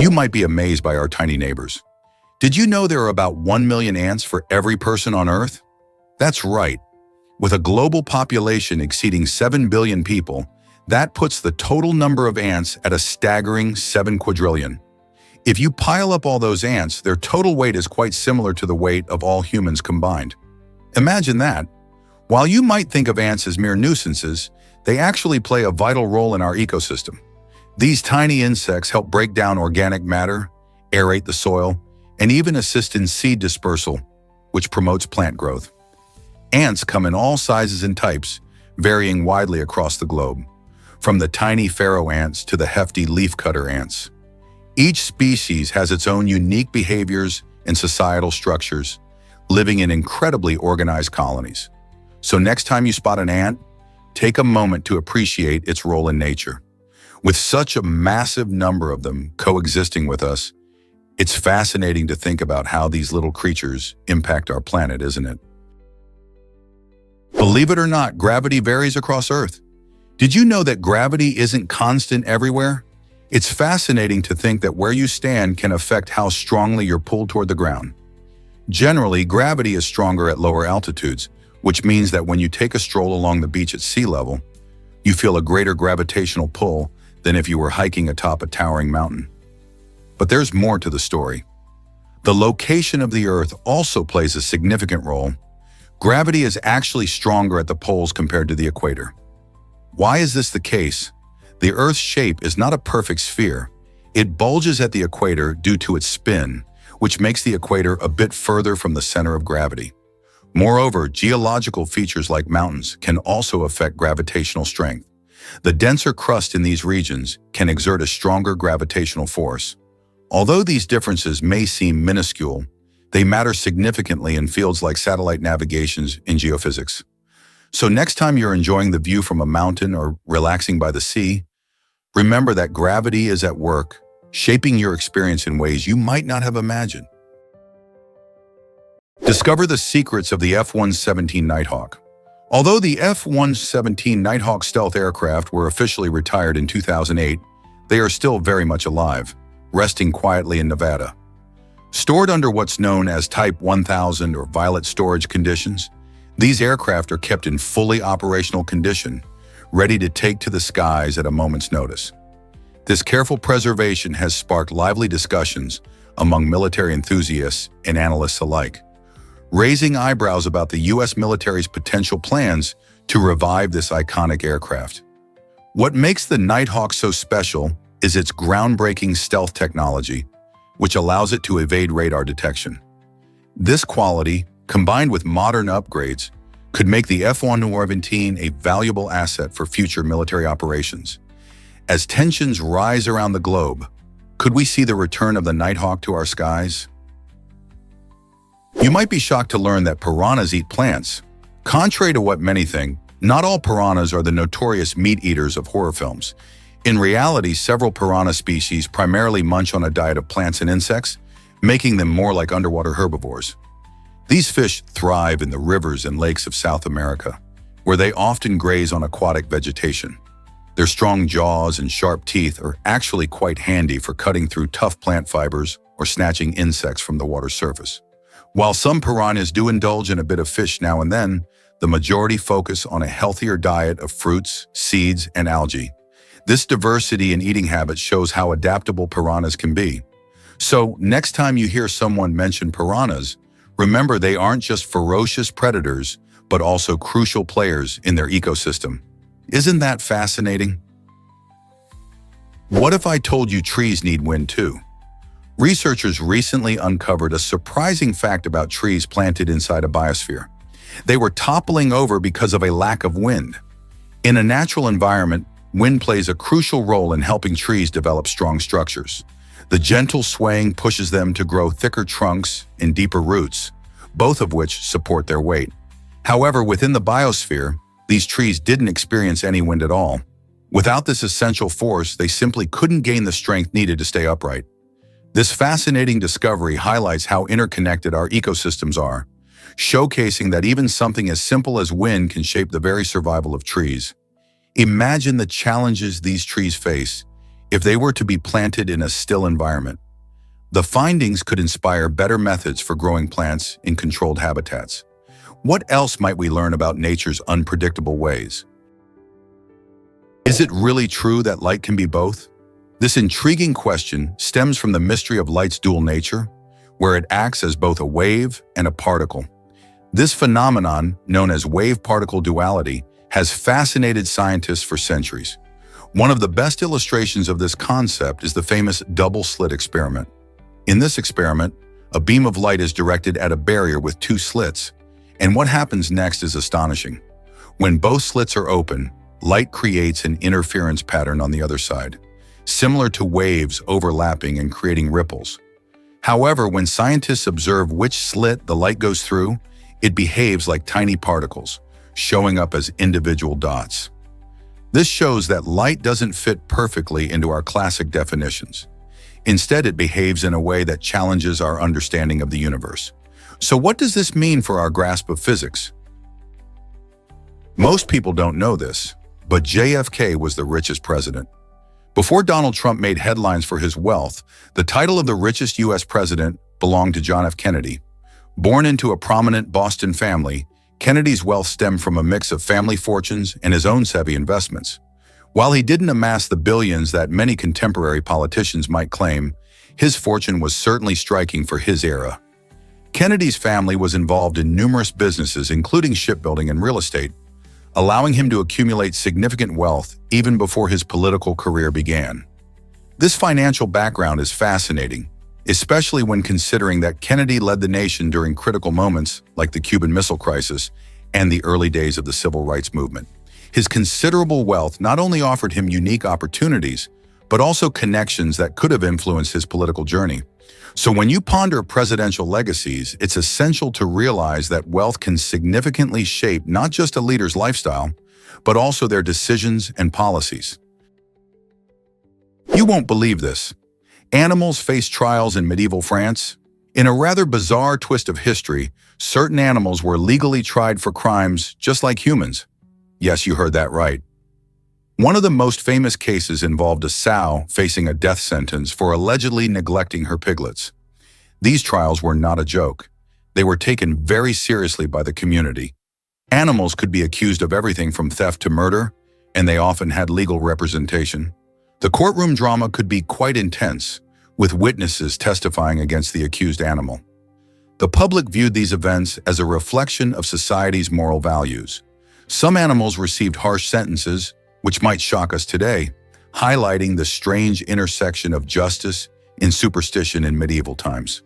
You might be amazed by our tiny neighbors. Did you know there are about 1 million ants for every person on Earth? That's right. With a global population exceeding 7 billion people, that puts the total number of ants at a staggering 7 quadrillion. If you pile up all those ants, their total weight is quite similar to the weight of all humans combined. Imagine that. While you might think of ants as mere nuisances, they actually play a vital role in our ecosystem. These tiny insects help break down organic matter, aerate the soil, and even assist in seed dispersal, which promotes plant growth. Ants come in all sizes and types, varying widely across the globe, from the tiny pharaoh ants to the hefty leafcutter ants. Each species has its own unique behaviors and societal structures, living in incredibly organized colonies. So next time you spot an ant, take a moment to appreciate its role in nature. With such a massive number of them coexisting with us, it's fascinating to think about how these little creatures impact our planet, isn't it? Believe it or not, gravity varies across Earth. Did you know that gravity isn't constant everywhere? It's fascinating to think that where you stand can affect how strongly you're pulled toward the ground. Generally, gravity is stronger at lower altitudes, which means that when you take a stroll along the beach at sea level, you feel a greater gravitational pull than if you were hiking atop a towering mountain. But there's more to the story. The location of the Earth also plays a significant role. Gravity is actually stronger at the poles compared to the equator. Why is this the case? The Earth's shape is not a perfect sphere. It bulges at the equator due to its spin, which makes the equator a bit further from the center of gravity. Moreover, geological features like mountains can also affect gravitational strength. The denser crust in these regions can exert a stronger gravitational force. Although these differences may seem minuscule, they matter significantly in fields like satellite navigations in geophysics. So next time you're enjoying the view from a mountain or relaxing by the sea, remember that gravity is at work, shaping your experience in ways you might not have imagined. Discover the secrets of the F-117 Nighthawk. Although the F-117 Nighthawk stealth aircraft were officially retired in 2008, they are still very much alive, resting quietly in Nevada. Stored under what's known as Type 1000 or violet storage conditions, these aircraft are kept in fully operational condition, ready to take to the skies at a moment's notice. This careful preservation has sparked lively discussions among military enthusiasts and analysts alike, raising eyebrows about the U.S. military's potential plans to revive this iconic aircraft. What makes the Nighthawk so special is its groundbreaking stealth technology, which allows it to evade radar detection. This quality, combined with modern upgrades, could make the F-117 a valuable asset for future military operations. As tensions rise around the globe, could we see the return of the Nighthawk to our skies? You might be shocked to learn that piranhas eat plants. Contrary to what many think, not all piranhas are the notorious meat eaters of horror films. In reality, several piranha species primarily munch on a diet of plants and insects, making them more like underwater herbivores. These fish thrive in the rivers and lakes of South America, where they often graze on aquatic vegetation. Their strong jaws and sharp teeth are actually quite handy for cutting through tough plant fibers or snatching insects from the water surface. While some piranhas do indulge in a bit of fish now and then, the majority focus on a healthier diet of fruits, seeds, and algae. This diversity in eating habits shows how adaptable piranhas can be. So, next time you hear someone mention piranhas, remember they aren't just ferocious predators, but also crucial players in their ecosystem. Isn't that fascinating? What if I told you trees need wind too? Researchers recently uncovered a surprising fact about trees planted inside a biosphere. They were toppling over because of a lack of wind. In a natural environment, wind plays a crucial role in helping trees develop strong structures. The gentle swaying pushes them to grow thicker trunks and deeper roots, both of which support their weight. However, within the biosphere, these trees didn't experience any wind at all. Without this essential force, they simply couldn't gain the strength needed to stay upright. This fascinating discovery highlights how interconnected our ecosystems are, showcasing that even something as simple as wind can shape the very survival of trees. Imagine the challenges these trees face, if they were to be planted in a still environment. The findings could inspire better methods for growing plants in controlled habitats. What else might we learn about nature's unpredictable ways? Is it really true that light can be both? This intriguing question stems from the mystery of light's dual nature, where it acts as both a wave and a particle. This phenomenon, known as wave-particle duality, has fascinated scientists for centuries. One of the best illustrations of this concept is the famous double-slit experiment. In this experiment, a beam of light is directed at a barrier with two slits, and what happens next is astonishing. When both slits are open, light creates an interference pattern on the other side, similar to waves overlapping and creating ripples. However, when scientists observe which slit the light goes through, it behaves like tiny particles, showing up as individual dots. This shows that light doesn't fit perfectly into our classic definitions. Instead, it behaves in a way that challenges our understanding of the universe. So what does this mean for our grasp of physics? Most people don't know this, but JFK was the richest president. Before Donald Trump made headlines for his wealth, the title of the richest U.S. president belonged to John F. Kennedy. Born into a prominent Boston family, Kennedy's wealth stemmed from a mix of family fortunes and his own savvy investments. While he didn't amass the billions that many contemporary politicians might claim, his fortune was certainly striking for his era. Kennedy's family was involved in numerous businesses, including shipbuilding and real estate, allowing him to accumulate significant wealth even before his political career began. This financial background is fascinating, especially when considering that Kennedy led the nation during critical moments like the Cuban Missile Crisis and the early days of the Civil Rights Movement. His considerable wealth not only offered him unique opportunities, but also connections that could have influenced his political journey. So when you ponder presidential legacies, it's essential to realize that wealth can significantly shape not just a leader's lifestyle, but also their decisions and policies. You won't believe this. Animals face trials in medieval France. In a rather bizarre twist of history, certain animals were legally tried for crimes just like humans. Yes, you heard that right. One of the most famous cases involved a sow facing a death sentence for allegedly neglecting her piglets. These trials were not a joke. They were taken very seriously by the community. Animals could be accused of everything from theft to murder, and they often had legal representation. The courtroom drama could be quite intense, with witnesses testifying against the accused animal. The public viewed these events as a reflection of society's moral values. Some animals received harsh sentences, which might shock us today, highlighting the strange intersection of justice and superstition in medieval times.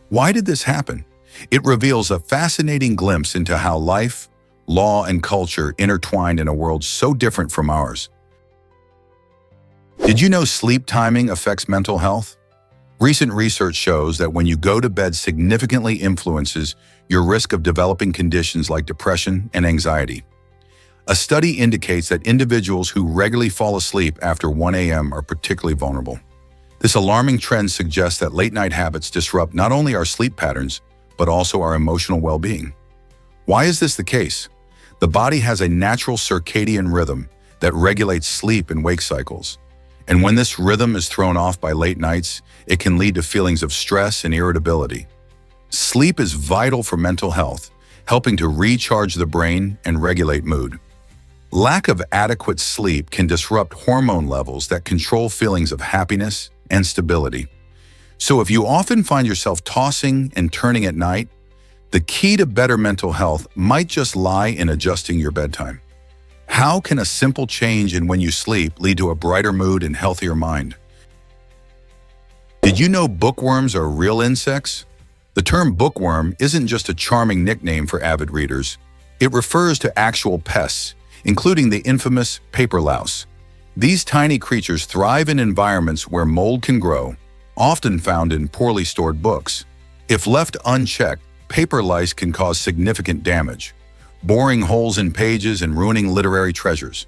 Why did this happen? It reveals a fascinating glimpse into how life, law, and culture intertwined in a world so different from ours. Did you know sleep timing affects mental health? Recent research shows that when you go to bed significantly influences your risk of developing conditions like depression and anxiety. A study indicates that individuals who regularly fall asleep after 1 a.m. are particularly vulnerable. This alarming trend suggests that late-night habits disrupt not only our sleep patterns, but also our emotional well-being. Why is this the case? The body has a natural circadian rhythm that regulates sleep and wake cycles. And when this rhythm is thrown off by late nights, it can lead to feelings of stress and irritability. Sleep is vital for mental health, helping to recharge the brain and regulate mood. Lack of adequate sleep can disrupt hormone levels that control feelings of happiness and stability. So if you often find yourself tossing and turning at night, the key to better mental health might just lie in adjusting your bedtime. How can a simple change in when you sleep lead to a brighter mood and healthier mind? Did you know bookworms are real insects? The term bookworm isn't just a charming nickname for avid readers. It refers to actual pests, including the infamous paper louse. These tiny creatures thrive in environments where mold can grow, often found in poorly stored books. If left unchecked, paper lice can cause significant damage, boring holes in pages and ruining literary treasures.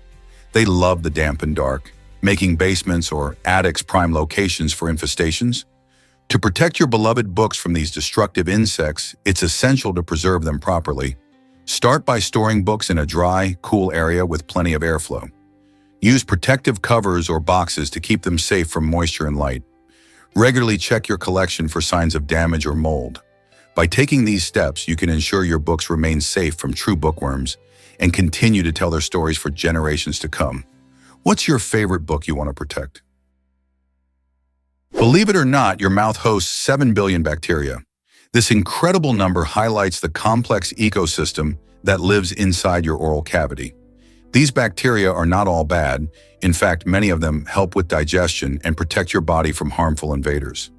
They love the damp and dark, making basements or attics prime locations for infestations. To protect your beloved books from these destructive insects, it's essential to preserve them properly. Start by storing books in a dry, cool area with plenty of airflow. Use protective covers or boxes to keep them safe from moisture and light. Regularly check your collection for signs of damage or mold. By taking these steps, you can ensure your books remain safe from true bookworms and continue to tell their stories for generations to come. What's your favorite book you want to protect? Believe it or not, your mouth hosts 7 billion bacteria. This incredible number highlights the complex ecosystem that lives inside your oral cavity. These bacteria are not all bad. In fact, many of them help with digestion and protect your body from harmful invaders.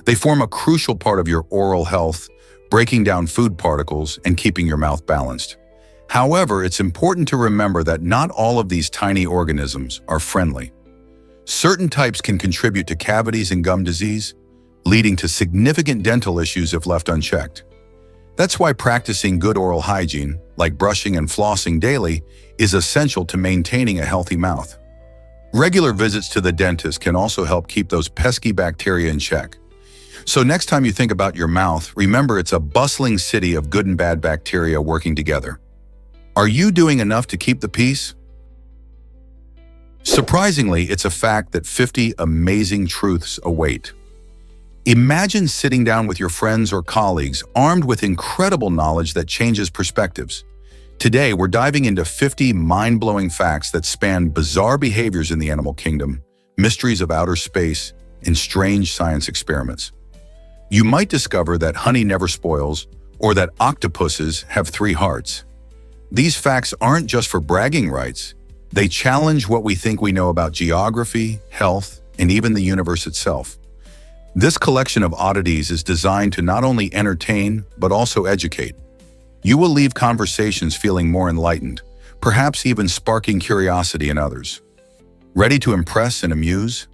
They form a crucial part of your oral health, breaking down food particles and keeping your mouth balanced. However, it's important to remember that not all of these tiny organisms are friendly. Certain types can contribute to cavities and gum disease, leading to significant dental issues if left unchecked. That's why practicing good oral hygiene, like brushing and flossing daily, is essential to maintaining a healthy mouth. Regular visits to the dentist can also help keep those pesky bacteria in check. So next time you think about your mouth, remember it's a bustling city of good and bad bacteria working together. Are you doing enough to keep the peace? Surprisingly, it's a fact that 50 amazing truths await. Imagine sitting down with your friends or colleagues armed with incredible knowledge that changes perspectives. Today, we're diving into 50 mind-blowing facts that span bizarre behaviors in the animal kingdom, mysteries of outer space, and strange science experiments. You might discover that honey never spoils, or that octopuses have 3 hearts. These facts aren't just for bragging rights. They challenge what we think we know about geography, health, and even the universe itself. This collection of oddities is designed to not only entertain, but also educate. You will leave conversations feeling more enlightened, perhaps even sparking curiosity in others. Ready to impress and amuse?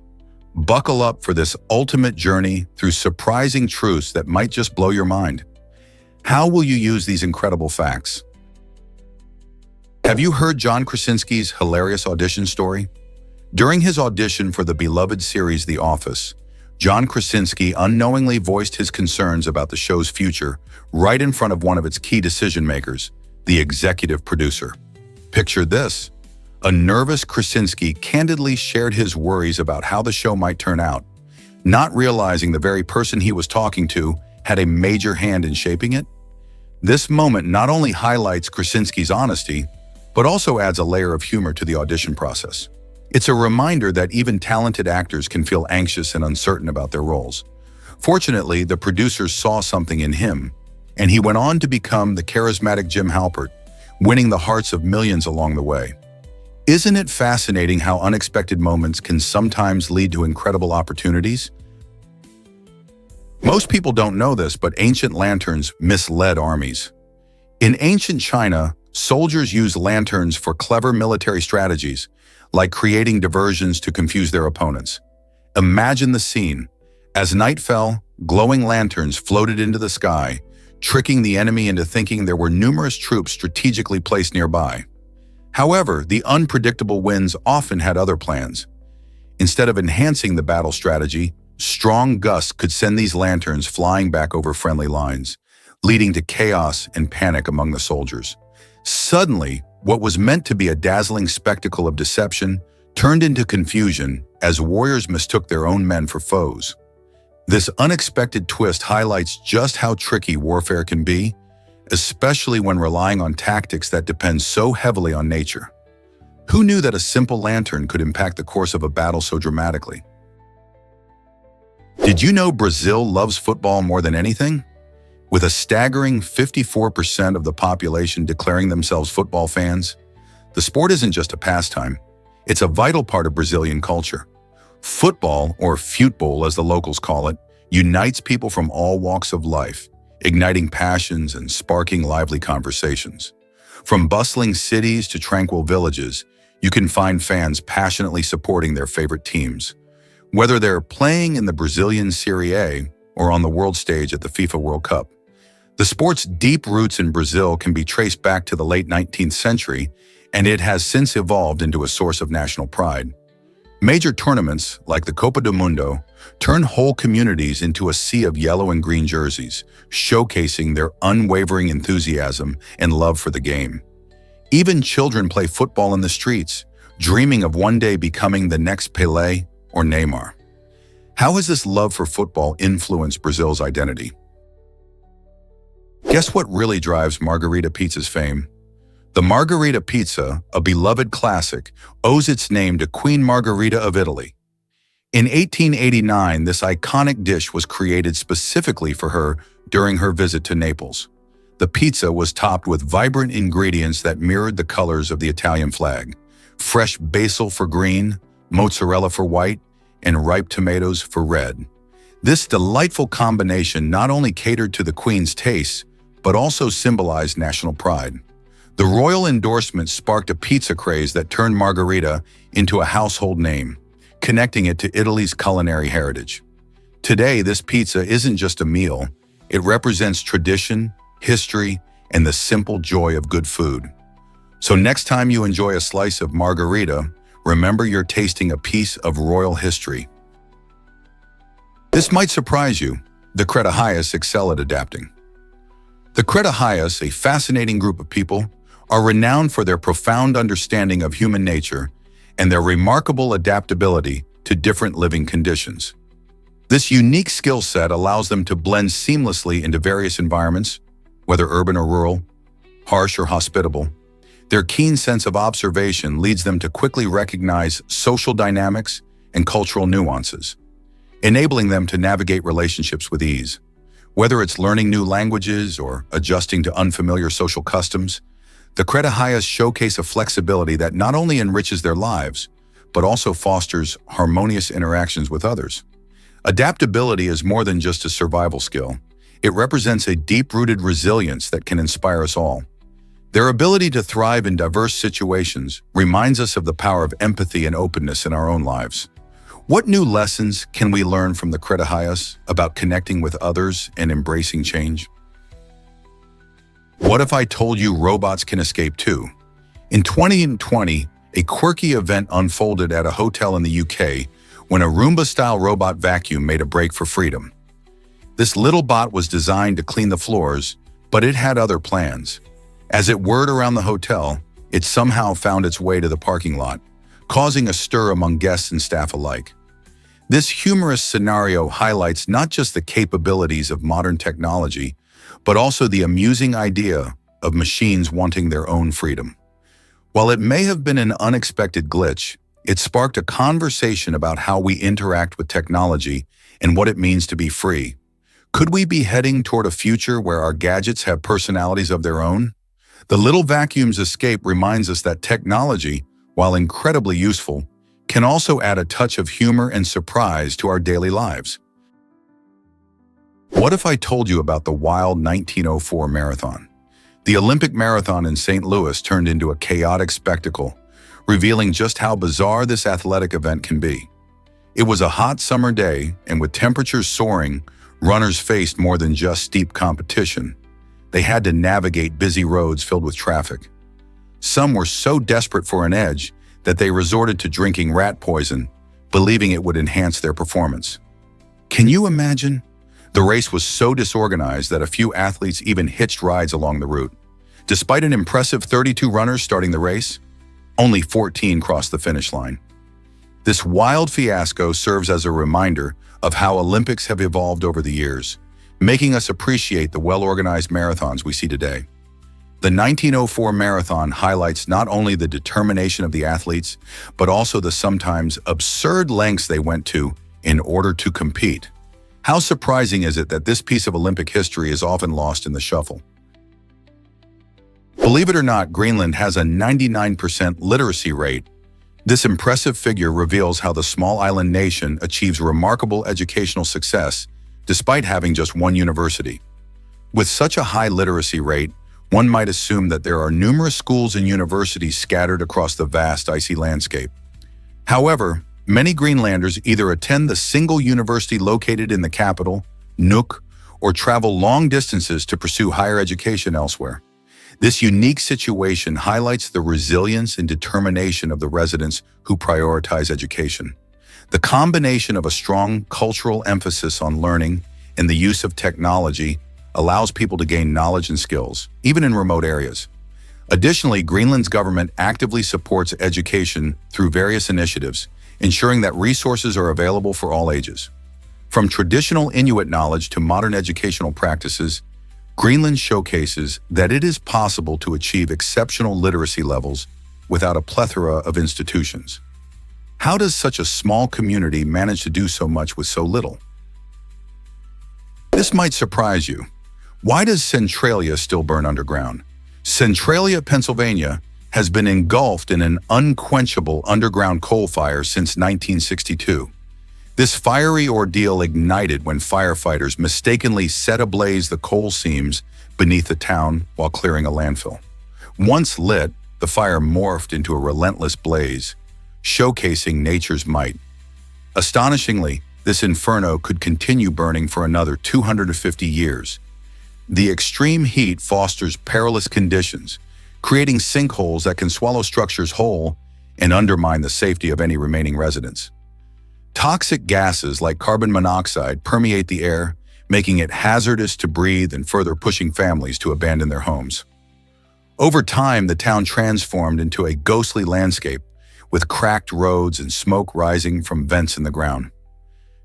Buckle up for this ultimate journey through surprising truths that might just blow your mind. How will you use these incredible facts? Have you heard John Krasinski's hilarious audition story? During his audition for the beloved series The Office, John Krasinski unknowingly voiced his concerns about the show's future right in front of one of its key decision-makers, the executive producer. Picture this. A nervous Krasinski candidly shared his worries about how the show might turn out, not realizing the very person he was talking to had a major hand in shaping it. This moment not only highlights Krasinski's honesty, but also adds a layer of humor to the audition process. It's a reminder that even talented actors can feel anxious and uncertain about their roles. Fortunately, the producers saw something in him, and he went on to become the charismatic Jim Halpert, winning the hearts of millions along the way. Isn't it fascinating how unexpected moments can sometimes lead to incredible opportunities? Most people don't know this, but ancient lanterns misled armies. In ancient China, soldiers used lanterns for clever military strategies, like creating diversions to confuse their opponents. Imagine the scene. As night fell, glowing lanterns floated into the sky, tricking the enemy into thinking there were numerous troops strategically placed nearby. However, the unpredictable winds often had other plans. Instead of enhancing the battle strategy, strong gusts could send these lanterns flying back over friendly lines, leading to chaos and panic among the soldiers. Suddenly, what was meant to be a dazzling spectacle of deception turned into confusion as warriors mistook their own men for foes. This unexpected twist highlights just how tricky warfare can be, especially when relying on tactics that depend so heavily on nature. Who knew that a simple lantern could impact the course of a battle so dramatically? Did you know Brazil loves football more than anything? With a staggering 54% of the population declaring themselves football fans, the sport isn't just a pastime, it's a vital part of Brazilian culture. Football, or futebol as the locals call it, unites people from all walks of life, igniting passions and sparking lively conversations. From bustling cities to tranquil villages, you can find fans passionately supporting their favorite teams. Whether they're playing in the Brazilian Serie A or on the world stage at the FIFA World Cup, the sport's deep roots in Brazil can be traced back to the late 19th century, and it has since evolved into a source of national pride. Major tournaments, like the Copa do Mundo, turn whole communities into a sea of yellow and green jerseys, showcasing their unwavering enthusiasm and love for the game. Even children play football in the streets, dreaming of one day becoming the next Pelé or Neymar. How has this love for football influenced Brazil's identity? Guess what really drives Margherita Pizza's fame? The Margherita Pizza, a beloved classic, owes its name to Queen Margherita of Italy. In 1889, this iconic dish was created specifically for her during her visit to Naples. The pizza was topped with vibrant ingredients that mirrored the colors of the Italian flag: fresh basil for green, mozzarella for white, and ripe tomatoes for red. This delightful combination not only catered to the Queen's tastes, but also symbolized national pride. The royal endorsement sparked a pizza craze that turned Margherita into a household name, connecting it to Italy's culinary heritage. Today, this pizza isn't just a meal, it represents tradition, history, and the simple joy of good food. So next time you enjoy a slice of Margherita, remember you're tasting a piece of royal history. This might surprise you. The Cretaceous excel at adapting. The Cretaceous, a fascinating group of people, are renowned for their profound understanding of human nature and their remarkable adaptability to different living conditions. This unique skill set allows them to blend seamlessly into various environments, whether urban or rural, harsh or hospitable. Their keen sense of observation leads them to quickly recognize social dynamics and cultural nuances, enabling them to navigate relationships with ease. Whether it's learning new languages or adjusting to unfamiliar social customs, the Cretaceous showcase a flexibility that not only enriches their lives, but also fosters harmonious interactions with others. Adaptability is more than just a survival skill. It represents a deep-rooted resilience that can inspire us all. Their ability to thrive in diverse situations reminds us of the power of empathy and openness in our own lives. What new lessons can we learn from the Cretaceous about connecting with others and embracing change? What if I told you robots can escape too? In 2020, a quirky event unfolded at a hotel in the UK when a Roomba-style robot vacuum made a break for freedom. This little bot was designed to clean the floors, but it had other plans. As it whirred around the hotel, it somehow found its way to the parking lot, causing a stir among guests and staff alike. This humorous scenario highlights not just the capabilities of modern technology, but also the amusing idea of machines wanting their own freedom. While it may have been an unexpected glitch, it sparked a conversation about how we interact with technology and what it means to be free. Could we be heading toward a future where our gadgets have personalities of their own? The little vacuum's escape reminds us that technology, while incredibly useful, can also add a touch of humor and surprise to our daily lives. What if I told you about the wild 1904 marathon? The Olympic marathon in St. Louis turned into a chaotic spectacle, revealing just how bizarre this athletic event can be. It was a hot summer day, and with temperatures soaring, runners faced more than just steep competition. They had to navigate busy roads filled with traffic. Some were so desperate for an edge that they resorted to drinking rat poison, believing it would enhance their performance. Can you imagine? The race was so disorganized that a few athletes even hitched rides along the route. Despite an impressive 32 runners starting the race, only 14 crossed the finish line. This wild fiasco serves as a reminder of how Olympics have evolved over the years, making us appreciate the well-organized marathons we see today. The 1904 marathon highlights not only the determination of the athletes, but also the sometimes absurd lengths they went to in order to compete. How surprising is it that this piece of Olympic history is often lost in the shuffle? Believe it or not, Greenland has a 99% literacy rate. This impressive figure reveals how the small island nation achieves remarkable educational success despite having just one university. With such a high literacy rate, one might assume that there are numerous schools and universities scattered across the vast icy landscape. However, many Greenlanders either attend the single university located in the capital, Nuuk, or travel long distances to pursue higher education elsewhere. This unique situation highlights the resilience and determination of the residents who prioritize education. The combination of a strong cultural emphasis on learning and the use of technology allows people to gain knowledge and skills, even in remote areas. Additionally, Greenland's government actively supports education through various initiatives, ensuring that resources are available for all ages. From traditional Inuit knowledge to modern educational practices, Greenland showcases that it is possible to achieve exceptional literacy levels without a plethora of institutions. How does such a small community manage to do so much with so little? This might surprise you. Why does Centralia still burn underground? Centralia, Pennsylvania, has been engulfed in an unquenchable underground coal fire since 1962. This fiery ordeal ignited when firefighters mistakenly set ablaze the coal seams beneath the town while clearing a landfill. Once lit, the fire morphed into a relentless blaze, showcasing nature's might. Astonishingly, this inferno could continue burning for another 250 years. The extreme heat fosters perilous conditions, creating sinkholes that can swallow structures whole and undermine the safety of any remaining residents. Toxic gases like carbon monoxide permeate the air, making it hazardous to breathe and further pushing families to abandon their homes. Over time, the town transformed into a ghostly landscape, with cracked roads and smoke rising from vents in the ground.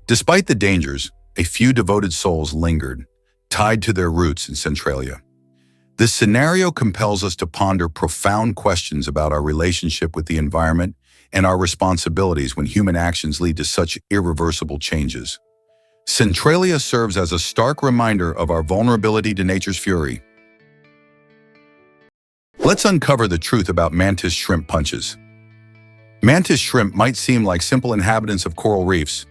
Despite the dangers, a few devoted souls lingered, tied to their roots in Centralia. This scenario compels us to ponder profound questions about our relationship with the environment and our responsibilities when human actions lead to such irreversible changes. Centralia serves as a stark reminder of our vulnerability to nature's fury. Let's uncover the truth about mantis shrimp punches. Mantis shrimp might seem like simple inhabitants of coral reefs,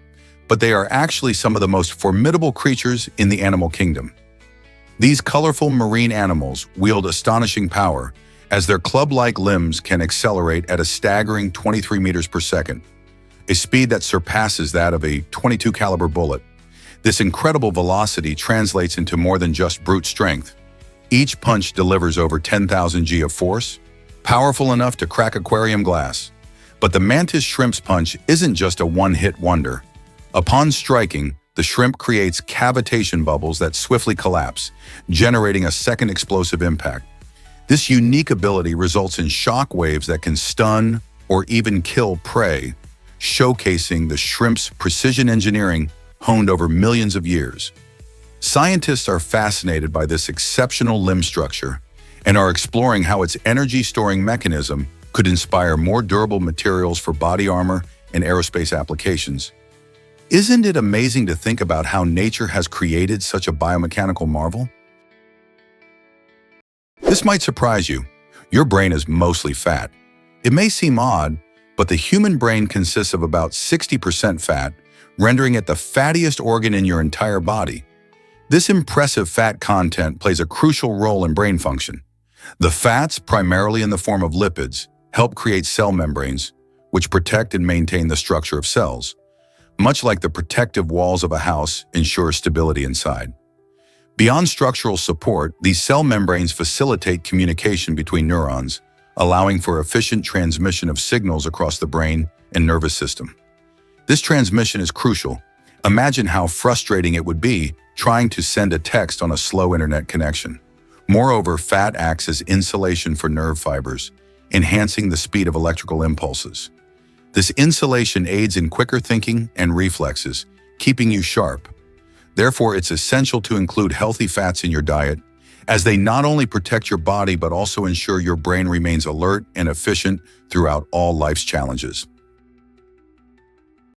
but they are actually some of the most formidable creatures in the animal kingdom. These colorful marine animals wield astonishing power, as their club-like limbs can accelerate at a staggering 23 meters per second, a speed that surpasses that of a .22 caliber bullet. This incredible velocity translates into more than just brute strength. Each punch delivers over 10,000 G of force, powerful enough to crack aquarium glass. But the mantis shrimp's punch isn't just a one-hit wonder. Upon striking, the shrimp creates cavitation bubbles that swiftly collapse, generating a second explosive impact. This unique ability results in shock waves that can stun or even kill prey, showcasing the shrimp's precision engineering honed over millions of years. Scientists are fascinated by this exceptional limb structure and are exploring how its energy-storing mechanism could inspire more durable materials for body armor and aerospace applications. Isn't it amazing to think about how nature has created such a biomechanical marvel? This might surprise you. Your brain is mostly fat. It may seem odd, but the human brain consists of about 60% fat, rendering it the fattiest organ in your entire body. This impressive fat content plays a crucial role in brain function. The fats, primarily in the form of lipids, help create cell membranes, which protect and maintain the structure of cells. Much like the protective walls of a house ensure stability inside. Beyond structural support, these cell membranes facilitate communication between neurons, allowing for efficient transmission of signals across the brain and nervous system. This transmission is crucial. Imagine how frustrating it would be trying to send a text on a slow internet connection. Moreover, fat acts as insulation for nerve fibers, enhancing the speed of electrical impulses. This insulation aids in quicker thinking and reflexes, keeping you sharp. Therefore, it's essential to include healthy fats in your diet, as they not only protect your body but also ensure your brain remains alert and efficient throughout all life's challenges.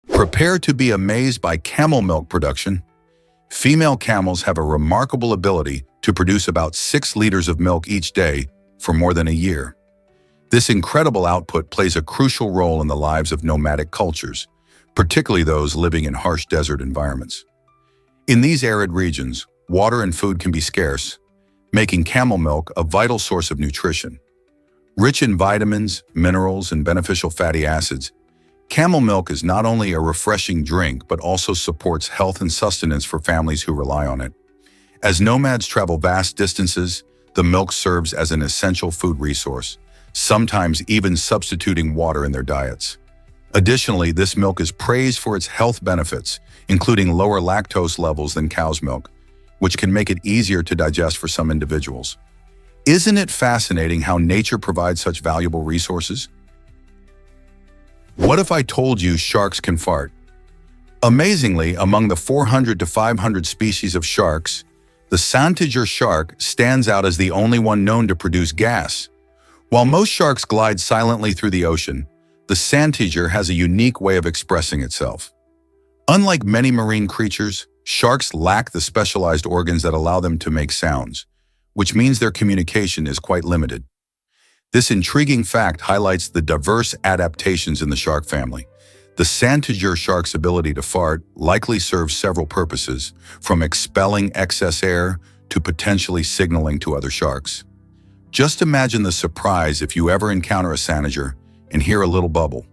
Prepare to be amazed by camel milk production. Female camels have a remarkable ability to produce about 6 liters of milk each day for more than a year. This incredible output plays a crucial role in the lives of nomadic cultures, particularly those living in harsh desert environments. In these arid regions, water and food can be scarce, making camel milk a vital source of nutrition. Rich in vitamins, minerals, and beneficial fatty acids, camel milk is not only a refreshing drink but also supports health and sustenance for families who rely on it. As nomads travel vast distances, the milk serves as an essential food resource, sometimes even substituting water in their diets. Additionally, this milk is praised for its health benefits, including lower lactose levels than cow's milk, which can make it easier to digest for some individuals. Isn't it fascinating how nature provides such valuable resources? What if I told you sharks can fart? Amazingly, among the 400 to 500 species of sharks, the Santiger shark stands out as the only one known to produce gas. While most sharks glide silently through the ocean, the Santiger has a unique way of expressing itself. Unlike many marine creatures, sharks lack the specialized organs that allow them to make sounds, which means their communication is quite limited. This intriguing fact highlights the diverse adaptations in the shark family. The Santiger shark's ability to fart likely serves several purposes, from expelling excess air to potentially signaling to other sharks. Just imagine the surprise if you ever encounter a Santiger and hear a little bubble.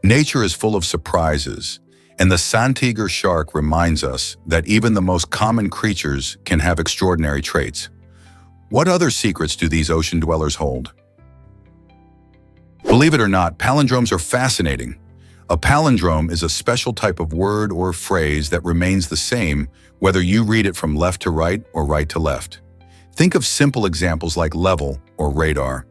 Nature is full of surprises, and the Santiger shark reminds us that even the most common creatures can have extraordinary traits. What other secrets do these ocean dwellers hold? Believe it or not, palindromes are fascinating. A palindrome is a special type of word or phrase that remains the same whether you read it from left to right or right to left. Think of simple examples like level or radar.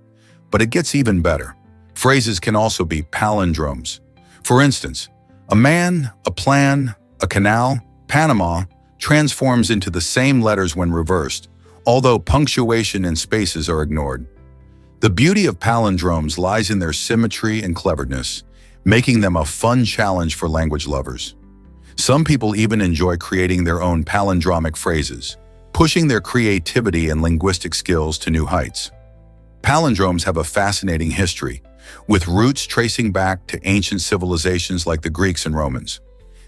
But it gets even better. Phrases can also be palindromes. For instance, a man, a plan, a canal, Panama transforms into the same letters when reversed, although punctuation and spaces are ignored. The beauty of palindromes lies in their symmetry and cleverness, making them a fun challenge for language lovers. Some people even enjoy creating their own palindromic phrases, pushing their creativity and linguistic skills to new heights. Palindromes have a fascinating history, with roots tracing back to ancient civilizations like the Greeks and Romans.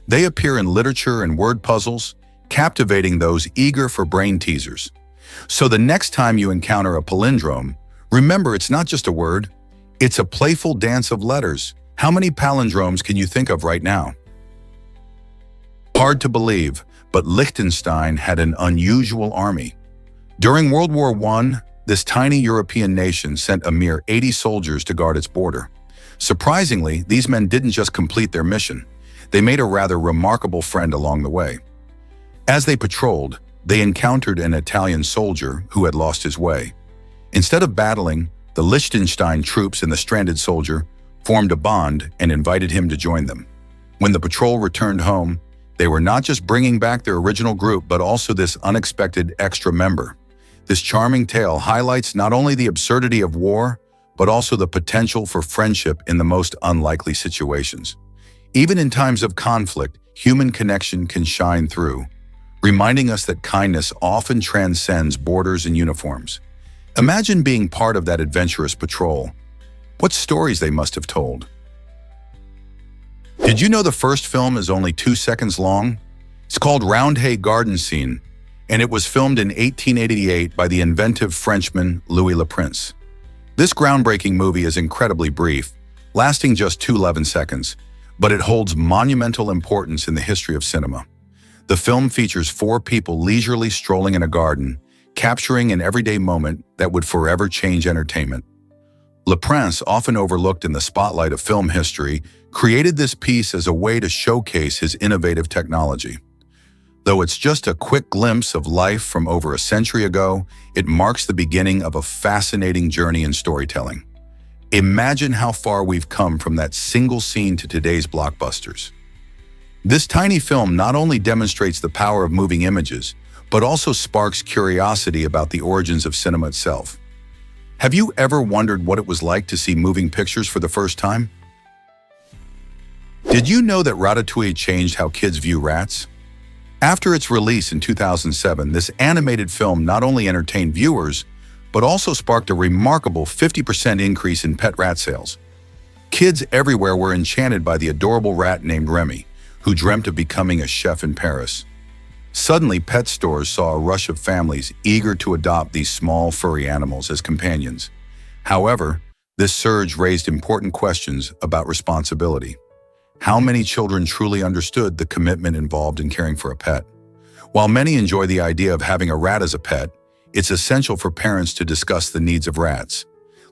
They appear in literature and word puzzles, captivating those eager for brain teasers. So the next time you encounter a palindrome, remember it's not just a word, it's a playful dance of letters. How many palindromes can you think of right now? Hard to believe, but Liechtenstein had an unusual army. During World War I, this tiny European nation sent a mere 80 soldiers to guard its border. Surprisingly, these men didn't just complete their mission. They made a rather remarkable friend along the way. As they patrolled, they encountered an Italian soldier who had lost his way. Instead of battling, the Liechtenstein troops and the stranded soldier formed a bond and invited him to join them. When the patrol returned home, they were not just bringing back their original group, but also this unexpected extra member. This charming tale highlights not only the absurdity of war, but also the potential for friendship in the most unlikely situations. Even in times of conflict, human connection can shine through, reminding us that kindness often transcends borders and uniforms. Imagine being part of that adventurous patrol. What stories they must have told. Did you know the first film is only 2 seconds long? It's called Roundhay Garden Scene, and it was filmed in 1888 by the inventive Frenchman Louis Le Prince. This groundbreaking movie is incredibly brief, lasting just 211 seconds, but it holds monumental importance in the history of cinema. The film features 4 people leisurely strolling in a garden, capturing an everyday moment that would forever change entertainment. Le Prince, often overlooked in the spotlight of film history, created this piece as a way to showcase his innovative technology. Though it's just a quick glimpse of life from over a century ago, it marks the beginning of a fascinating journey in storytelling. Imagine how far we've come from that single scene to today's blockbusters. This tiny film not only demonstrates the power of moving images, but also sparks curiosity about the origins of cinema itself. Have you ever wondered what it was like to see moving pictures for the first time? Did you know that Ratatouille changed how kids view rats? After its release in 2007, this animated film not only entertained viewers, but also sparked a remarkable 50% increase in pet rat sales. Kids everywhere were enchanted by the adorable rat named Remy, who dreamt of becoming a chef in Paris. Suddenly, pet stores saw a rush of families eager to adopt these small, furry animals as companions. However, this surge raised important questions about responsibility. How many children truly understood the commitment involved in caring for a pet? While many enjoy the idea of having a rat as a pet, it's essential for parents to discuss the needs of rats,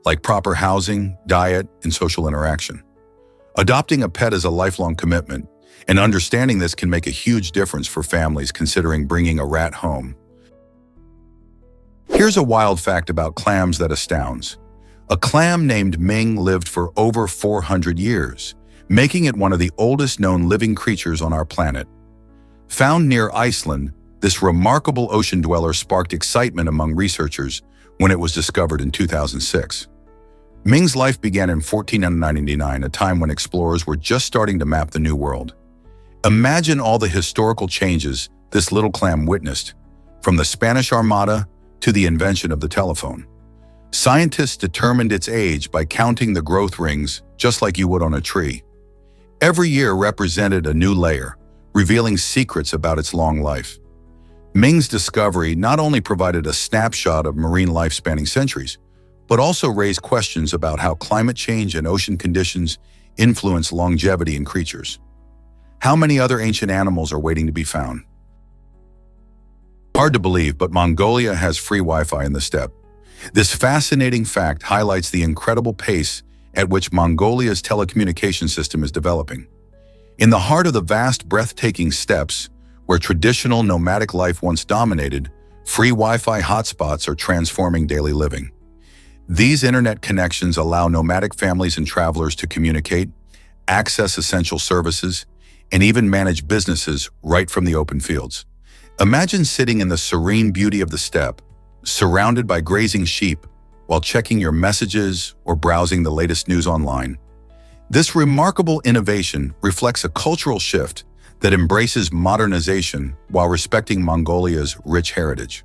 like proper housing, diet, and social interaction. Adopting a pet is a lifelong commitment, and understanding this can make a huge difference for families considering bringing a rat home. Here's a wild fact about clams that astounds. A clam named Ming lived for over 400 years, making it one of the oldest known living creatures on our planet. Found near Iceland, this remarkable ocean dweller sparked excitement among researchers when it was discovered in 2006. Ming's life began in 1499, a time when explorers were just starting to map the New World. Imagine all the historical changes this little clam witnessed, from the Spanish Armada to the invention of the telephone. Scientists determined its age by counting the growth rings, just like you would on a tree. Every year represented a new layer, revealing secrets about its long life. Ming's discovery not only provided a snapshot of marine life spanning centuries, but also raised questions about how climate change and ocean conditions influence longevity in creatures. How many other ancient animals are waiting to be found? Hard to believe, but Mongolia has free Wi-Fi in the steppe. This fascinating fact highlights the incredible pace at which Mongolia's telecommunication system is developing. In the heart of the vast, breathtaking steppes, where traditional nomadic life once dominated, free Wi-Fi hotspots are transforming daily living. These internet connections allow nomadic families and travelers to communicate, access essential services, and even manage businesses right from the open fields. Imagine sitting in the serene beauty of the steppe, surrounded by grazing sheep, while checking your messages or browsing the latest news online. This remarkable innovation reflects a cultural shift that embraces modernization while respecting Mongolia's rich heritage.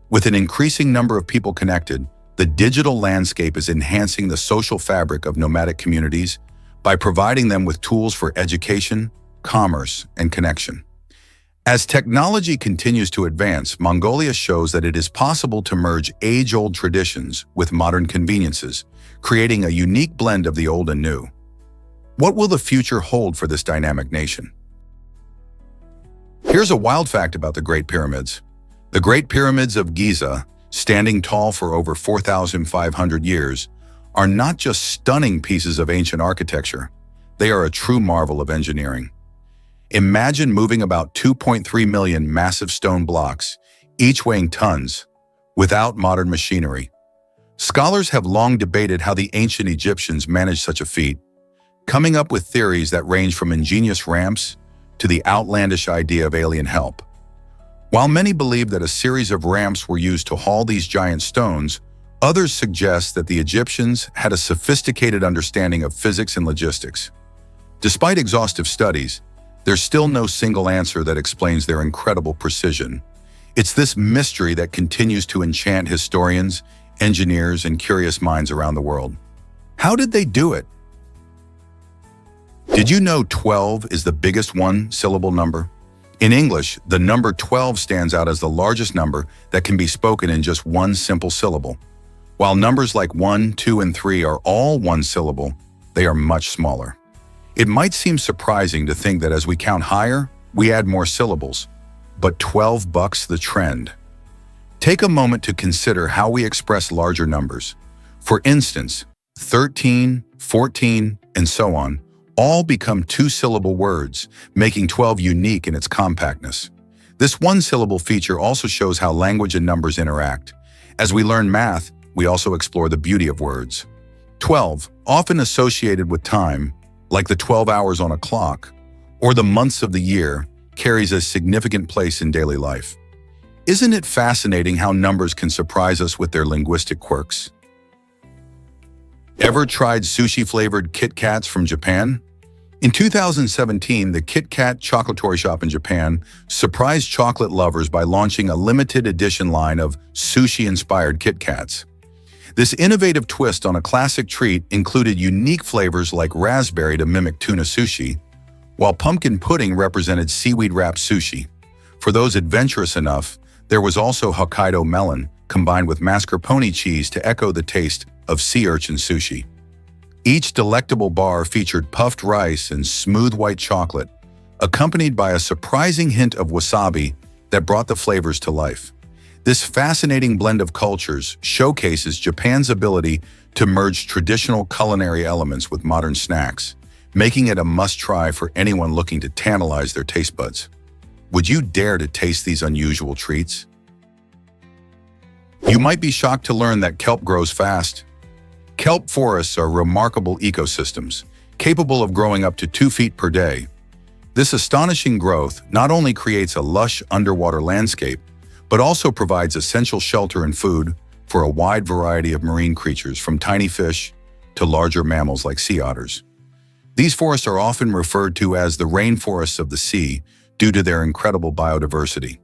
With an increasing number of people connected, the digital landscape is enhancing the social fabric of nomadic communities by providing them with tools for education, commerce, and connection. As technology continues to advance, Mongolia shows that it is possible to merge age-old traditions with modern conveniences, creating a unique blend of the old and new. What will the future hold for this dynamic nation? Here's a wild fact about the Great Pyramids. The Great Pyramids of Giza, standing tall for over 4,500 years, are not just stunning pieces of ancient architecture. They are a true marvel of engineering. Imagine moving about 2.3 million massive stone blocks, each weighing tons, without modern machinery. Scholars have long debated how the ancient Egyptians managed such a feat, coming up with theories that range from ingenious ramps to the outlandish idea of alien help. While many believe that a series of ramps were used to haul these giant stones, others suggest that the Egyptians had a sophisticated understanding of physics and logistics. Despite exhaustive studies, there's still no single answer that explains their incredible precision. It's this mystery that continues to enchant historians, engineers, and curious minds around the world. How did they do it? Did you know 12 is the biggest one-syllable number? In English, the number 12 stands out as the largest number that can be spoken in just one simple syllable. While numbers like 1, 2, and 3 are all one syllable, they are much smaller. It might seem surprising to think that as we count higher, we add more syllables, but 12 bucks the trend. Take a moment to consider how we express larger numbers. For instance, 13, 14, and so on, all become two-syllable words, making 12 unique in its compactness. This one-syllable feature also shows how language and numbers interact. As we learn math, we also explore the beauty of words. 12, often associated with time, like the 12 hours on a clock, or the months of the year, carries a significant place in daily life. Isn't it fascinating how numbers can surprise us with their linguistic quirks? Ever tried sushi-flavored Kit Kats from Japan? In 2017, the Kit Kat chocolatory shop in Japan surprised chocolate lovers by launching a limited edition line of sushi-inspired Kit Kats. This innovative twist on a classic treat included unique flavors like raspberry to mimic tuna sushi, while pumpkin pudding represented seaweed-wrapped sushi. For those adventurous enough, there was also Hokkaido melon, combined with mascarpone cheese to echo the taste of sea urchin sushi. Each delectable bar featured puffed rice and smooth white chocolate, accompanied by a surprising hint of wasabi that brought the flavors to life. This fascinating blend of cultures showcases Japan's ability to merge traditional culinary elements with modern snacks, making it a must-try for anyone looking to tantalize their taste buds. Would you dare to taste these unusual treats? You might be shocked to learn that kelp grows fast. Kelp forests are remarkable ecosystems, capable of growing up to 2 feet per day. This astonishing growth not only creates a lush underwater landscape, but also provides essential shelter and food for a wide variety of marine creatures, from tiny fish to larger mammals like sea otters. These forests are often referred to as the rainforests of the sea due to their incredible biodiversity.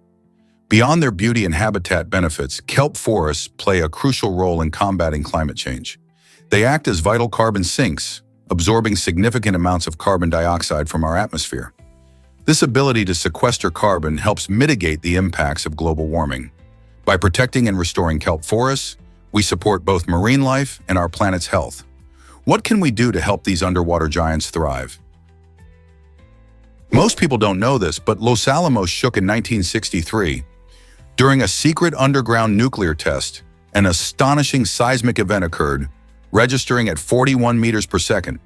Beyond their beauty and habitat benefits, kelp forests play a crucial role in combating climate change. They act as vital carbon sinks, absorbing significant amounts of carbon dioxide from our atmosphere. This ability to sequester carbon helps mitigate the impacts of global warming. By protecting and restoring kelp forests, we support both marine life and our planet's health. What can we do to help these underwater giants thrive? Most people don't know this, but Los Alamos shook in 1963. During a secret underground nuclear test, an astonishing seismic event occurred, registering at 41 meters per second.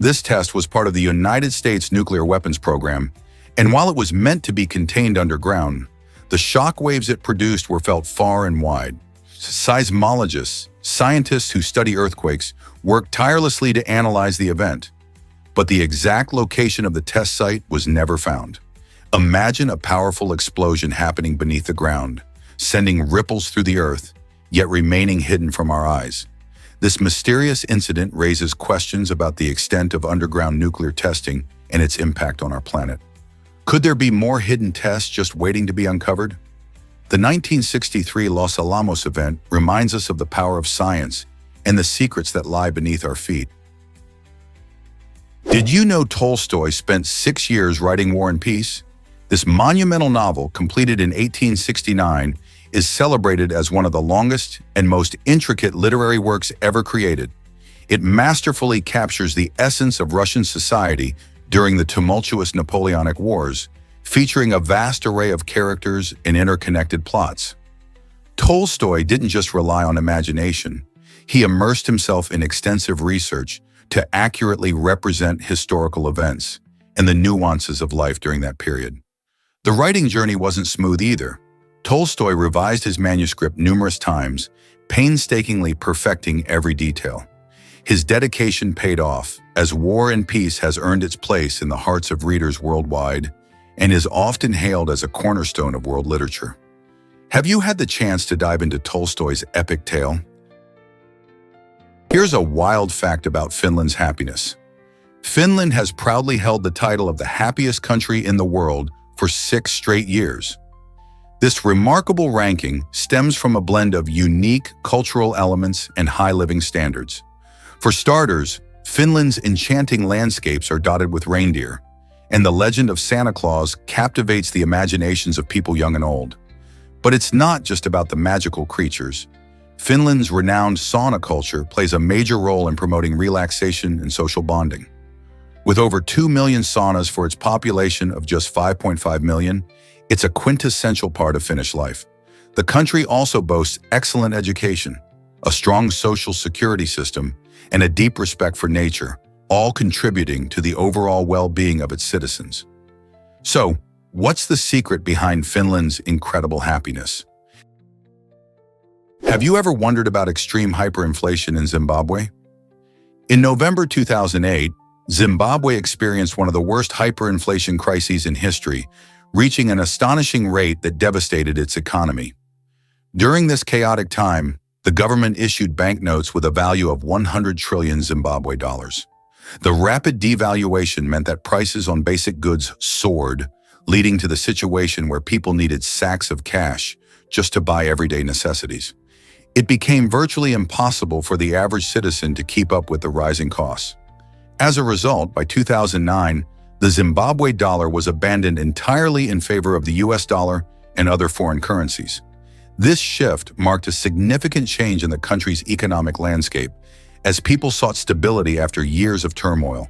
This test was part of the United States nuclear weapons program, and while it was meant to be contained underground, the shock waves it produced were felt far and wide. Seismologists, scientists who study earthquakes, worked tirelessly to analyze the event, but the exact location of the test site was never found. Imagine a powerful explosion happening beneath the ground, sending ripples through the earth, yet remaining hidden from our eyes. This mysterious incident raises questions about the extent of underground nuclear testing and its impact on our planet. Could there be more hidden tests just waiting to be uncovered? The 1963 Los Alamos event reminds us of the power of science and the secrets that lie beneath our feet. Did you know Tolstoy spent 6 years writing War and Peace? This monumental novel, completed in 1869, is celebrated as one of the longest and most intricate literary works ever created. It masterfully captures the essence of Russian society during the tumultuous Napoleonic Wars, featuring a vast array of characters and interconnected plots. Tolstoy didn't just rely on imagination. He immersed himself in extensive research to accurately represent historical events and the nuances of life during that period. The writing journey wasn't smooth either. Tolstoy revised his manuscript numerous times, painstakingly perfecting every detail. His dedication paid off, as War and Peace has earned its place in the hearts of readers worldwide and is often hailed as a cornerstone of world literature. Have you had the chance to dive into Tolstoy's epic tale? Here's a wild fact about Finland's happiness. Finland has proudly held the title of the happiest country in the world for 6 straight years. This remarkable ranking stems from a blend of unique cultural elements and high living standards. For starters, Finland's enchanting landscapes are dotted with reindeer, and the legend of Santa Claus captivates the imaginations of people young and old. But it's not just about the magical creatures. Finland's renowned sauna culture plays a major role in promoting relaxation and social bonding. With over 2 million saunas for its population of just 5.5 million, it's a quintessential part of Finnish life. The country also boasts excellent education, a strong social security system, and a deep respect for nature, all contributing to the overall well-being of its citizens. So, what's the secret behind Finland's incredible happiness? Have you ever wondered about extreme hyperinflation in Zimbabwe? In November 2008, Zimbabwe experienced one of the worst hyperinflation crises in history, reaching an astonishing rate that devastated its economy. During this chaotic time, the government issued banknotes with a value of 100 trillion Zimbabwe dollars. The rapid devaluation meant that prices on basic goods soared, leading to the situation where people needed sacks of cash just to buy everyday necessities. It became virtually impossible for the average citizen to keep up with the rising costs. As a result, by 2009, the Zimbabwe dollar was abandoned entirely in favor of the US dollar and other foreign currencies. This shift marked a significant change in the country's economic landscape, as people sought stability after years of turmoil.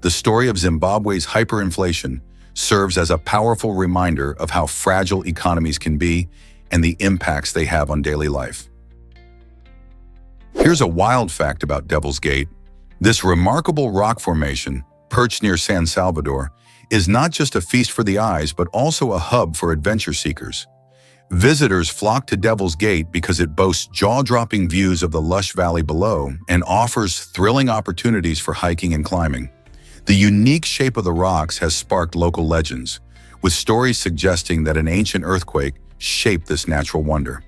The story of Zimbabwe's hyperinflation serves as a powerful reminder of how fragile economies can be and the impacts they have on daily life. Here's a wild fact about Devil's Gate. This remarkable rock formation, perched near San Salvador, is not just a feast for the eyes, but also a hub for adventure seekers. Visitors flock to Devil's Gate because it boasts jaw-dropping views of the lush valley below and offers thrilling opportunities for hiking and climbing. The unique shape of the rocks has sparked local legends, with stories suggesting that an ancient earthquake shaped this natural wonder.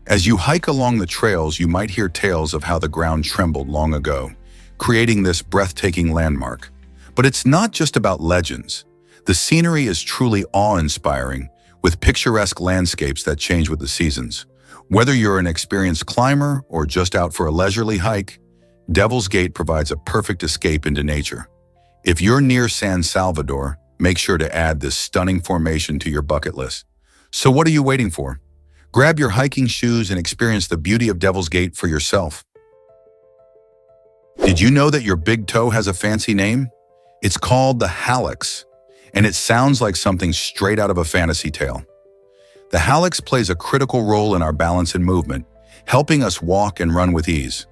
As you hike along the trails, you might hear tales of how the ground trembled long ago, creating this breathtaking landmark. But it's not just about legends. The scenery is truly awe-inspiring, with picturesque landscapes that change with the seasons. Whether you're an experienced climber or just out for a leisurely hike, Devil's Gate provides a perfect escape into nature. If you're near San Salvador, make sure to add this stunning formation to your bucket list. So what are you waiting for? Grab your hiking shoes and experience the beauty of Devil's Gate for yourself. Did you know that your big toe has a fancy name? It's called the hallux, and it sounds like something straight out of a fantasy tale. The hallux plays a critical role in our balance and movement, helping us walk and run with ease.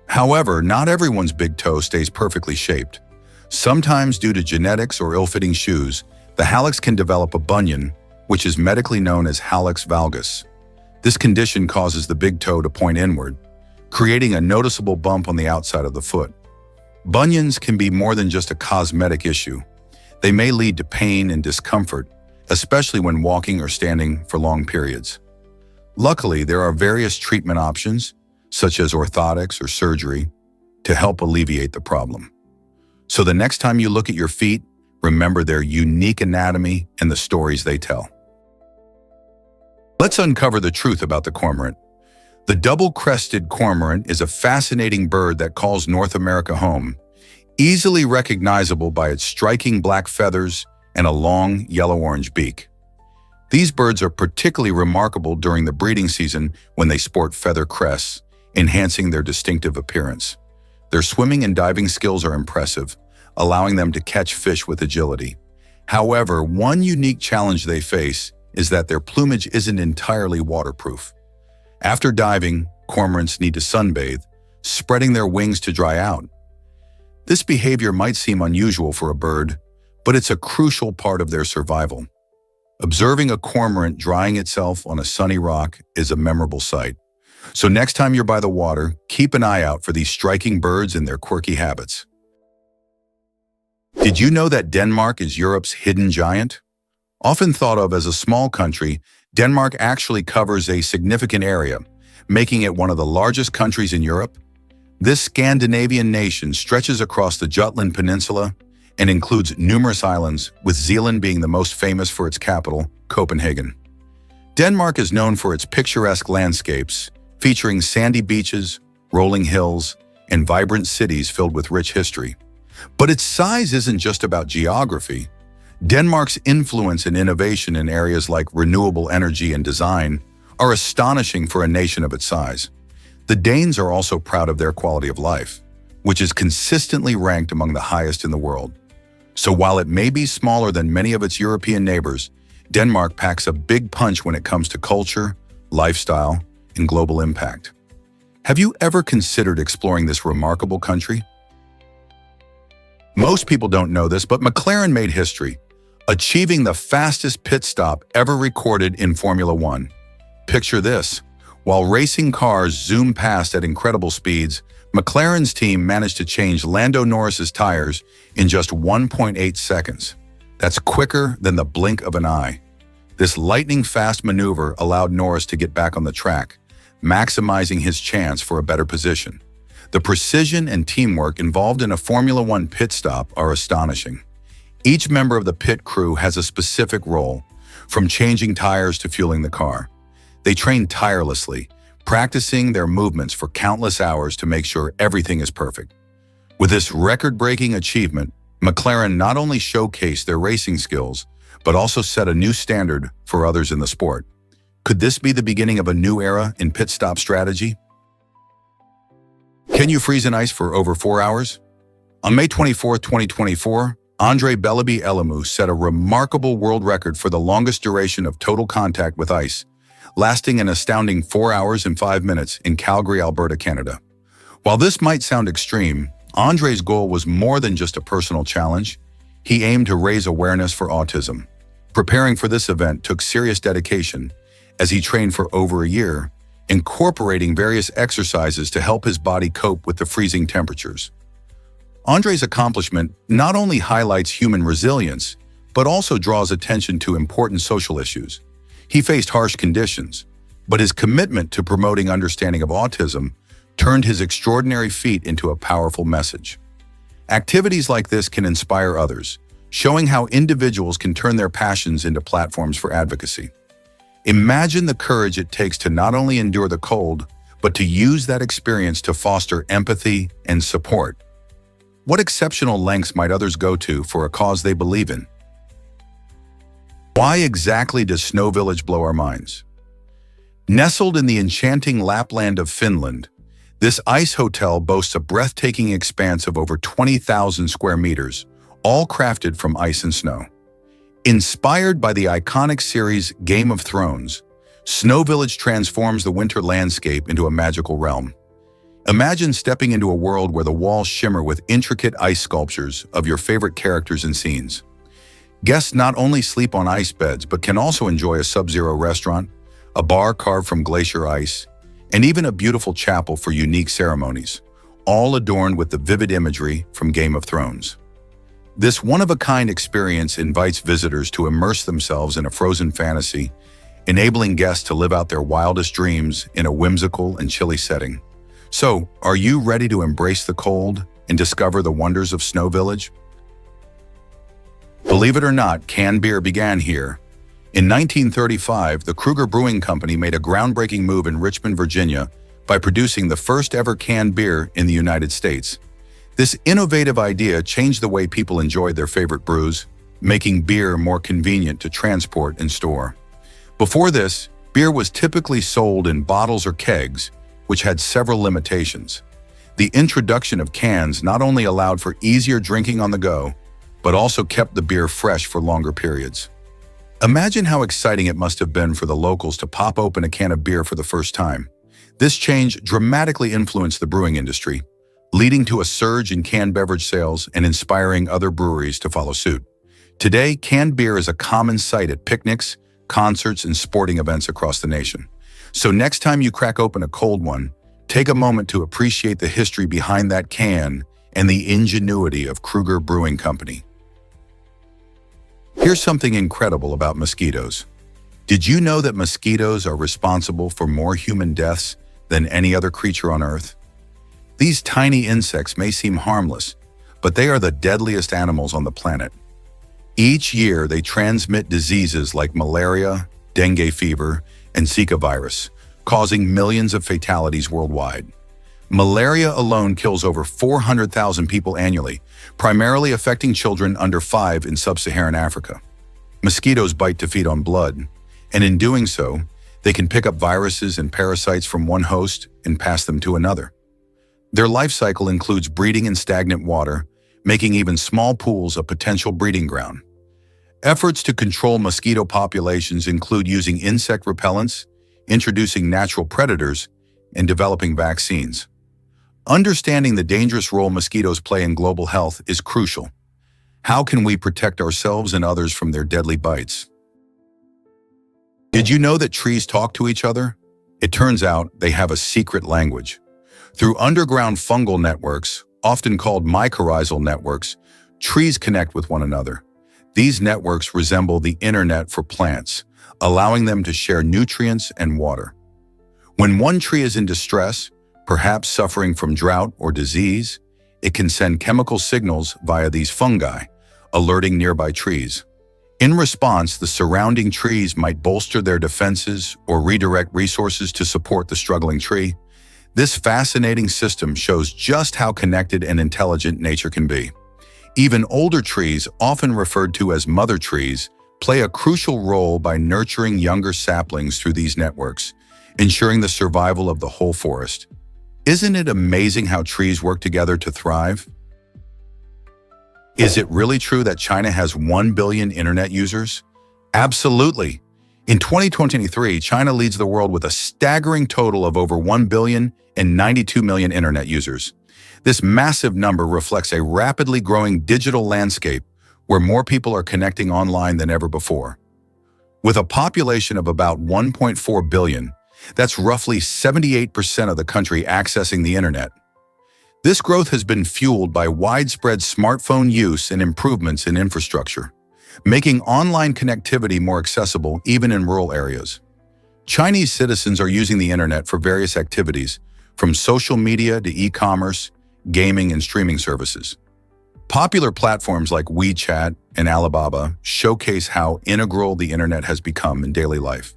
However, not everyone's big toe stays perfectly shaped. Sometimes, due to genetics or ill-fitting shoes, the hallux can develop a bunion, which is medically known as hallux valgus. This condition causes the big toe to point inward, creating a noticeable bump on the outside of the foot. Bunions can be more than just a cosmetic issue. They may lead to pain and discomfort, especially when walking or standing for long periods. Luckily, there are various treatment options, such as orthotics or surgery, to help alleviate the problem. So the next time you look at your feet, remember their unique anatomy and the stories they tell. Let's uncover the truth about the cormorant. The double-crested cormorant is a fascinating bird that calls North America home, easily recognizable by its striking black feathers and a long yellow-orange beak. These birds are particularly remarkable during the breeding season when they sport feather crests, enhancing their distinctive appearance. Their swimming and diving skills are impressive, allowing them to catch fish with agility. However, one unique challenge they face is that their plumage isn't entirely waterproof. After diving, cormorants need to sunbathe, spreading their wings to dry out. This behavior might seem unusual for a bird, but it's a crucial part of their survival. Observing a cormorant drying itself on a sunny rock is a memorable sight. So next time you're by the water, keep an eye out for these striking birds and their quirky habits. Did you know that Denmark is Europe's hidden giant? Often thought of as a small country, Denmark actually covers a significant area, making it one of the largest countries in Europe. This Scandinavian nation stretches across the Jutland Peninsula and includes numerous islands, with Zealand being the most famous for its capital, Copenhagen. Denmark is known for its picturesque landscapes, featuring sandy beaches, rolling hills, and vibrant cities filled with rich history. But its size isn't just about geography. Denmark's influence and innovation in areas like renewable energy and design are astonishing for a nation of its size. The Danes are also proud of their quality of life, which is consistently ranked among the highest in the world. So while it may be smaller than many of its European neighbors, Denmark packs a big punch when it comes to culture, lifestyle, and global impact. Have you ever considered exploring this remarkable country? Most people don't know this, but McLaren made history, achieving the fastest pit stop ever recorded in Formula One. Picture this. While racing cars zoom past at incredible speeds, McLaren's team managed to change Lando Norris's tires in just 1.8 seconds. That's quicker than the blink of an eye. This lightning-fast maneuver allowed Norris to get back on the track, maximizing his chance for a better position. The precision and teamwork involved in a Formula One pit stop are astonishing. Each member of the pit crew has a specific role, from changing tires to fueling the car. They train tirelessly, practicing their movements for countless hours to make sure everything is perfect. With this record-breaking achievement, McLaren not only showcased their racing skills, but also set a new standard for others in the sport. Could this be the beginning of a new era in pit stop strategy? Can you freeze in ice for over 4 hours? On May 24, 2024, Andre Belaby-Elamou set a remarkable world record for the longest duration of total contact with ice, lasting an astounding 4 hours and 5 minutes in Calgary, Alberta, Canada. While this might sound extreme, Andre's goal was more than just a personal challenge. He aimed to raise awareness for autism. Preparing for this event took serious dedication, as he trained for over a year, incorporating various exercises to help his body cope with the freezing temperatures. Andre's accomplishment not only highlights human resilience, but also draws attention to important social issues. He faced harsh conditions, but his commitment to promoting understanding of autism turned his extraordinary feat into a powerful message. Activities like this can inspire others, showing how individuals can turn their passions into platforms for advocacy. Imagine the courage it takes to not only endure the cold, but to use that experience to foster empathy and support. What exceptional lengths might others go to for a cause they believe in? Why exactly does Snow Village blow our minds? Nestled in the enchanting Lapland of Finland, this ice hotel boasts a breathtaking expanse of over 20,000 square meters, all crafted from ice and snow. Inspired by the iconic series Game of Thrones, Snow Village transforms the winter landscape into a magical realm. Imagine stepping into a world where the walls shimmer with intricate ice sculptures of your favorite characters and scenes. Guests not only sleep on ice beds, but can also enjoy a sub-zero restaurant, a bar carved from glacier ice, and even a beautiful chapel for unique ceremonies, all adorned with the vivid imagery from Game of Thrones. This one-of-a-kind experience invites visitors to immerse themselves in a frozen fantasy, enabling guests to live out their wildest dreams in a whimsical and chilly setting. So, are you ready to embrace the cold and discover the wonders of Snow Village? Believe it or not, canned beer began here. In 1935, the Kruger Brewing Company made a groundbreaking move in Richmond, Virginia, by producing the first ever canned beer in the United States. This innovative idea changed the way people enjoyed their favorite brews, making beer more convenient to transport and store. Before this, beer was typically sold in bottles or kegs, which had several limitations. The introduction of cans not only allowed for easier drinking on the go, but also kept the beer fresh for longer periods. Imagine how exciting it must have been for the locals to pop open a can of beer for the first time. This change dramatically influenced the brewing industry, leading to a surge in canned beverage sales and inspiring other breweries to follow suit. Today, canned beer is a common sight at picnics, concerts, and sporting events across the nation. So next time you crack open a cold one, take a moment to appreciate the history behind that can and the ingenuity of Kruger Brewing Company. Here's something incredible about mosquitoes. Did you know that mosquitoes are responsible for more human deaths than any other creature on Earth? These tiny insects may seem harmless, but they are the deadliest animals on the planet. Each year, they transmit diseases like malaria, dengue fever, and Zika virus, causing millions of fatalities worldwide. Malaria alone kills over 400,000 people annually, primarily affecting children under 5 in sub-Saharan Africa. Mosquitoes bite to feed on blood, and in doing so, they can pick up viruses and parasites from one host and pass them to another. Their life cycle includes breeding in stagnant water, making even small pools a potential breeding ground. Efforts to control mosquito populations include using insect repellents, introducing natural predators, and developing vaccines. Understanding the dangerous role mosquitoes play in global health is crucial. How can we protect ourselves and others from their deadly bites? Did you know that trees talk to each other? It turns out they have a secret language. Through underground fungal networks, often called mycorrhizal networks, trees connect with one another. These networks resemble the internet for plants, allowing them to share nutrients and water. When one tree is in distress, perhaps suffering from drought or disease, it can send chemical signals via these fungi, alerting nearby trees. In response, the surrounding trees might bolster their defenses or redirect resources to support the struggling tree. This fascinating system shows just how connected and intelligent nature can be. Even older trees, often referred to as mother trees, play a crucial role by nurturing younger saplings through these networks, ensuring the survival of the whole forest. Isn't it amazing how trees work together to thrive? Is it really true that China has 1 billion internet users? Absolutely. In 2023, China leads the world with a staggering total of over 1 billion and 92 million internet users. This massive number reflects a rapidly growing digital landscape where more people are connecting online than ever before. With a population of about 1.4 billion, that's roughly 78% of the country accessing the internet. This growth has been fueled by widespread smartphone use and improvements in infrastructure, making online connectivity more accessible even in rural areas. Chinese citizens are using the internet for various activities, from social media to e-commerce, gaming, and streaming services. Popular platforms like WeChat and Alibaba showcase how integral the internet has become in daily life.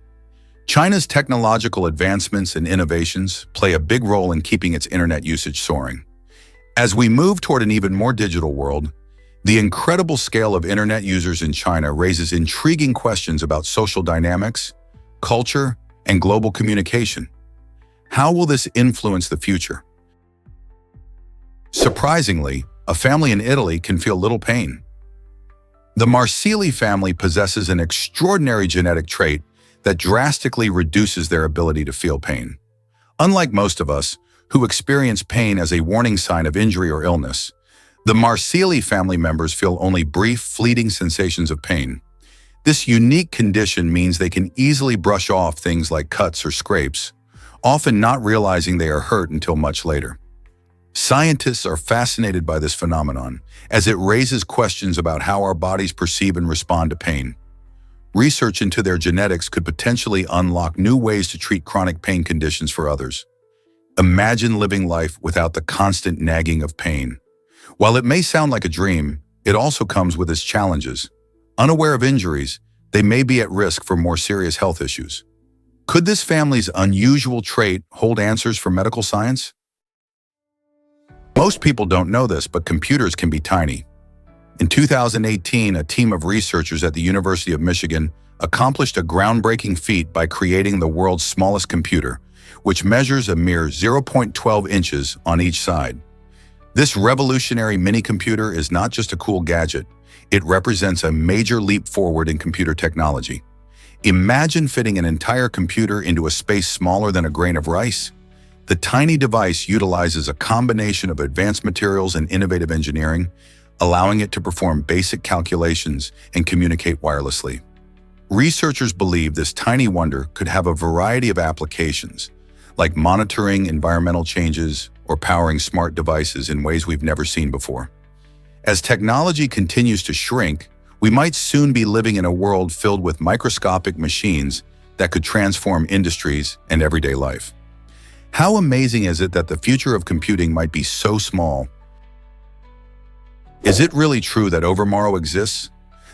China's technological advancements and innovations play a big role in keeping its internet usage soaring. As we move toward an even more digital world, the incredible scale of internet users in China raises intriguing questions about social dynamics, culture, and global communication. How will this influence the future? Surprisingly, a family in Italy can feel little pain. The Marsili family possesses an extraordinary genetic trait that drastically reduces their ability to feel pain. Unlike most of us, who experience pain as a warning sign of injury or illness, the Marsili family members feel only brief, fleeting sensations of pain. This unique condition means they can easily brush off things like cuts or scrapes, often not realizing they are hurt until much later. Scientists are fascinated by this phenomenon, as it raises questions about how our bodies perceive and respond to pain. Research into their genetics could potentially unlock new ways to treat chronic pain conditions for others. Imagine living life without the constant nagging of pain. While it may sound like a dream, it also comes with its challenges. Unaware of injuries, they may be at risk for more serious health issues. Could this family's unusual trait hold answers for medical science? Most people don't know this, but computers can be tiny. In 2018, a team of researchers at the University of Michigan accomplished a groundbreaking feat by creating the world's smallest computer, which measures a mere 0.12 inches on each side. This revolutionary mini-computer is not just a cool gadget, it represents a major leap forward in computer technology. Imagine fitting an entire computer into a space smaller than a grain of rice. The tiny device utilizes a combination of advanced materials and innovative engineering, allowing it to perform basic calculations and communicate wirelessly. Researchers believe this tiny wonder could have a variety of applications, like monitoring environmental changes or powering smart devices in ways we've never seen before. As technology continues to shrink, we might soon be living in a world filled with microscopic machines that could transform industries and everyday life. How amazing is it that the future of computing might be so small? Is it really true that overmorrow exists?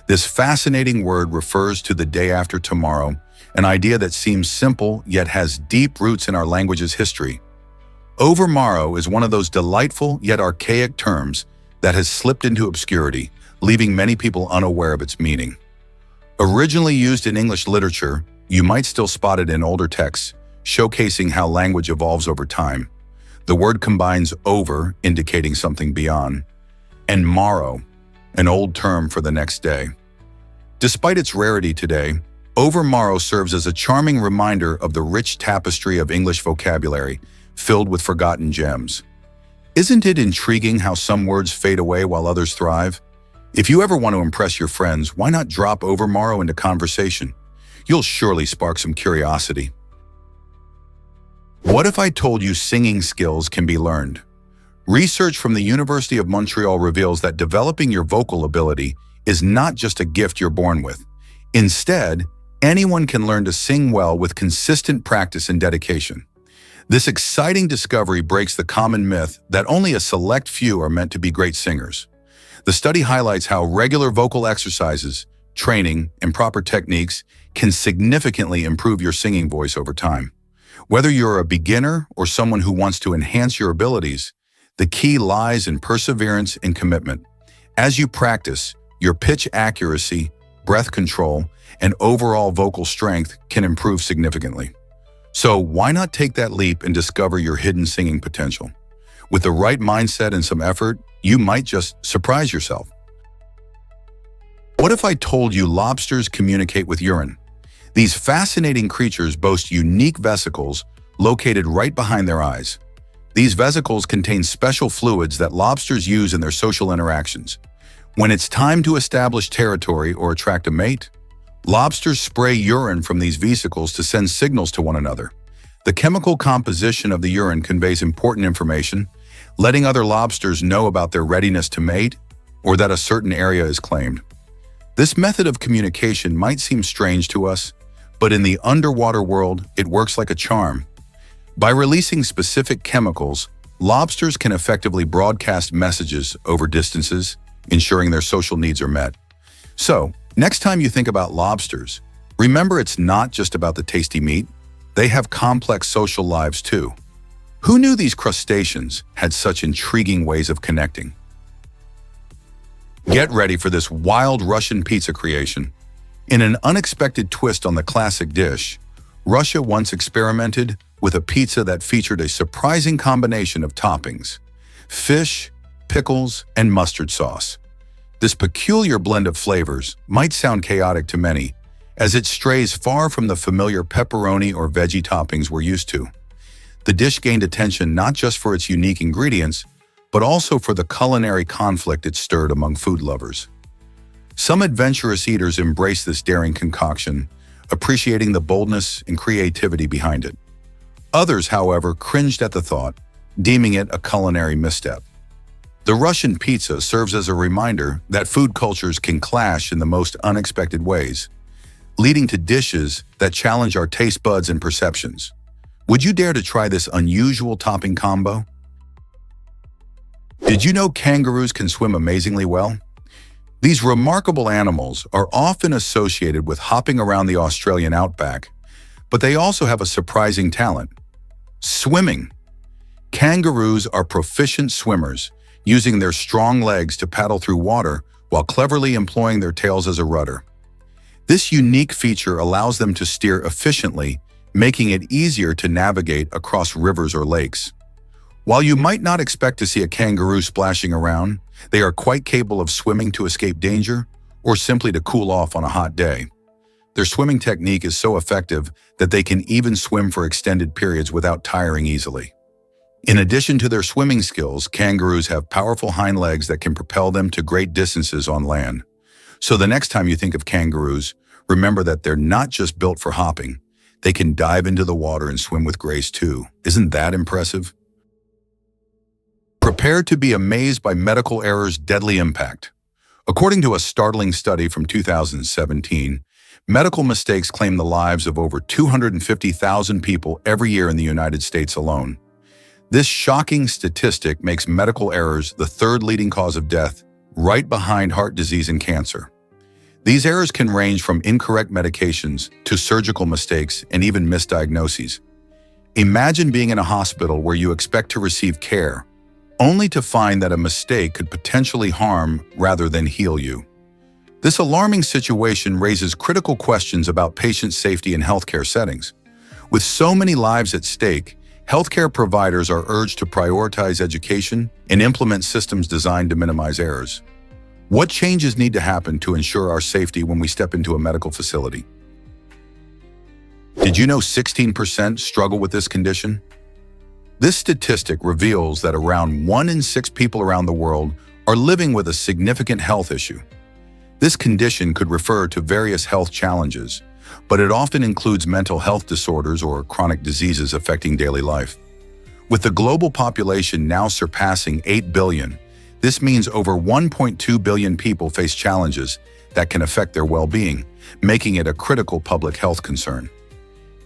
This fascinating word refers to the day after tomorrow, an idea that seems simple yet has deep roots in our language's history. Overmorrow is one of those delightful yet archaic terms that has slipped into obscurity, leaving many people unaware of its meaning. Originally used in English literature, you might still spot it in older texts, showcasing how language evolves over time. The word combines over, indicating something beyond, and morrow, an old term for the next day. Despite its rarity today, overmorrow serves as a charming reminder of the rich tapestry of English vocabulary, filled with forgotten gems. Isn't it intriguing how some words fade away while others thrive? If you ever want to impress your friends, why not drop overmorrow into conversation? You'll surely spark some curiosity. What if I told you singing skills can be learned? Research from the University of Montreal reveals that developing your vocal ability is not just a gift you're born with. Instead, anyone can learn to sing well with consistent practice and dedication. This exciting discovery breaks the common myth that only a select few are meant to be great singers. The study highlights how regular vocal exercises, training, and proper techniques can significantly improve your singing voice over time. Whether you're a beginner or someone who wants to enhance your abilities, the key lies in perseverance and commitment. As you practice, your pitch accuracy, breath control, and overall vocal strength can improve significantly. So why not take that leap and discover your hidden singing potential? With the right mindset and some effort, you might just surprise yourself. What if I told you lobsters communicate with urine? These fascinating creatures boast unique vesicles located right behind their eyes. These vesicles contain special fluids that lobsters use in their social interactions. When it's time to establish territory or attract a mate, Lobsters spray urine from these vesicles to send signals to one another. The chemical composition of the urine conveys important information, letting other lobsters know about their readiness to mate or that a certain area is claimed. This method of communication might seem strange to us, but in the underwater world, it works like a charm. By releasing specific chemicals, lobsters can effectively broadcast messages over distances, ensuring their social needs are met. So, next time you think about lobsters, remember it's not just about the tasty meat. They have complex social lives too. Who knew these crustaceans had such intriguing ways of connecting? Get ready for this wild Russian pizza creation. In an unexpected twist on the classic dish, Russia once experimented with a pizza that featured a surprising combination of toppings: fish, pickles, and mustard sauce. This peculiar blend of flavors might sound chaotic to many, as it strays far from the familiar pepperoni or veggie toppings we're used to. The dish gained attention not just for its unique ingredients, but also for the culinary conflict it stirred among food lovers. Some adventurous eaters embraced this daring concoction, appreciating the boldness and creativity behind it. Others, however, cringed at the thought, deeming it a culinary misstep. The Russian pizza serves as a reminder that food cultures can clash in the most unexpected ways, leading to dishes that challenge our taste buds and perceptions. Would you dare to try this unusual topping combo? Did you know kangaroos can swim amazingly well? These remarkable animals are often associated with hopping around the Australian outback, but they also have a surprising talent: swimming. Kangaroos are proficient swimmers, using their strong legs to paddle through water while cleverly employing their tails as a rudder. This unique feature allows them to steer efficiently, making it easier to navigate across rivers or lakes. While you might not expect to see a kangaroo splashing around, they are quite capable of swimming to escape danger or simply to cool off on a hot day. Their swimming technique is so effective that they can even swim for extended periods without tiring easily. In addition to their swimming skills, kangaroos have powerful hind legs that can propel them to great distances on land. So the next time you think of kangaroos, remember that they're not just built for hopping. They can dive into the water and swim with grace too. Isn't that impressive? Prepare to be amazed by medical errors' deadly impact. According to a startling study from 2017, medical mistakes claim the lives of over 250,000 people every year in the United States alone. This shocking statistic makes medical errors the third leading cause of death, right behind heart disease and cancer. These errors can range from incorrect medications to surgical mistakes and even misdiagnoses. Imagine being in a hospital where you expect to receive care, only to find that a mistake could potentially harm rather than heal you. This alarming situation raises critical questions about patient safety in healthcare settings. With so many lives at stake, healthcare providers are urged to prioritize education and implement systems designed to minimize errors. What changes need to happen to ensure our safety when we step into a medical facility? Did you know 16% struggle with this condition? This statistic reveals that around 1 in 6 people around the world are living with a significant health issue. This condition could refer to various health challenges, but it often includes mental health disorders or chronic diseases affecting daily life. With the global population now surpassing 8 billion, this means over 1.2 billion people face challenges that can affect their well-being, making it a critical public health concern.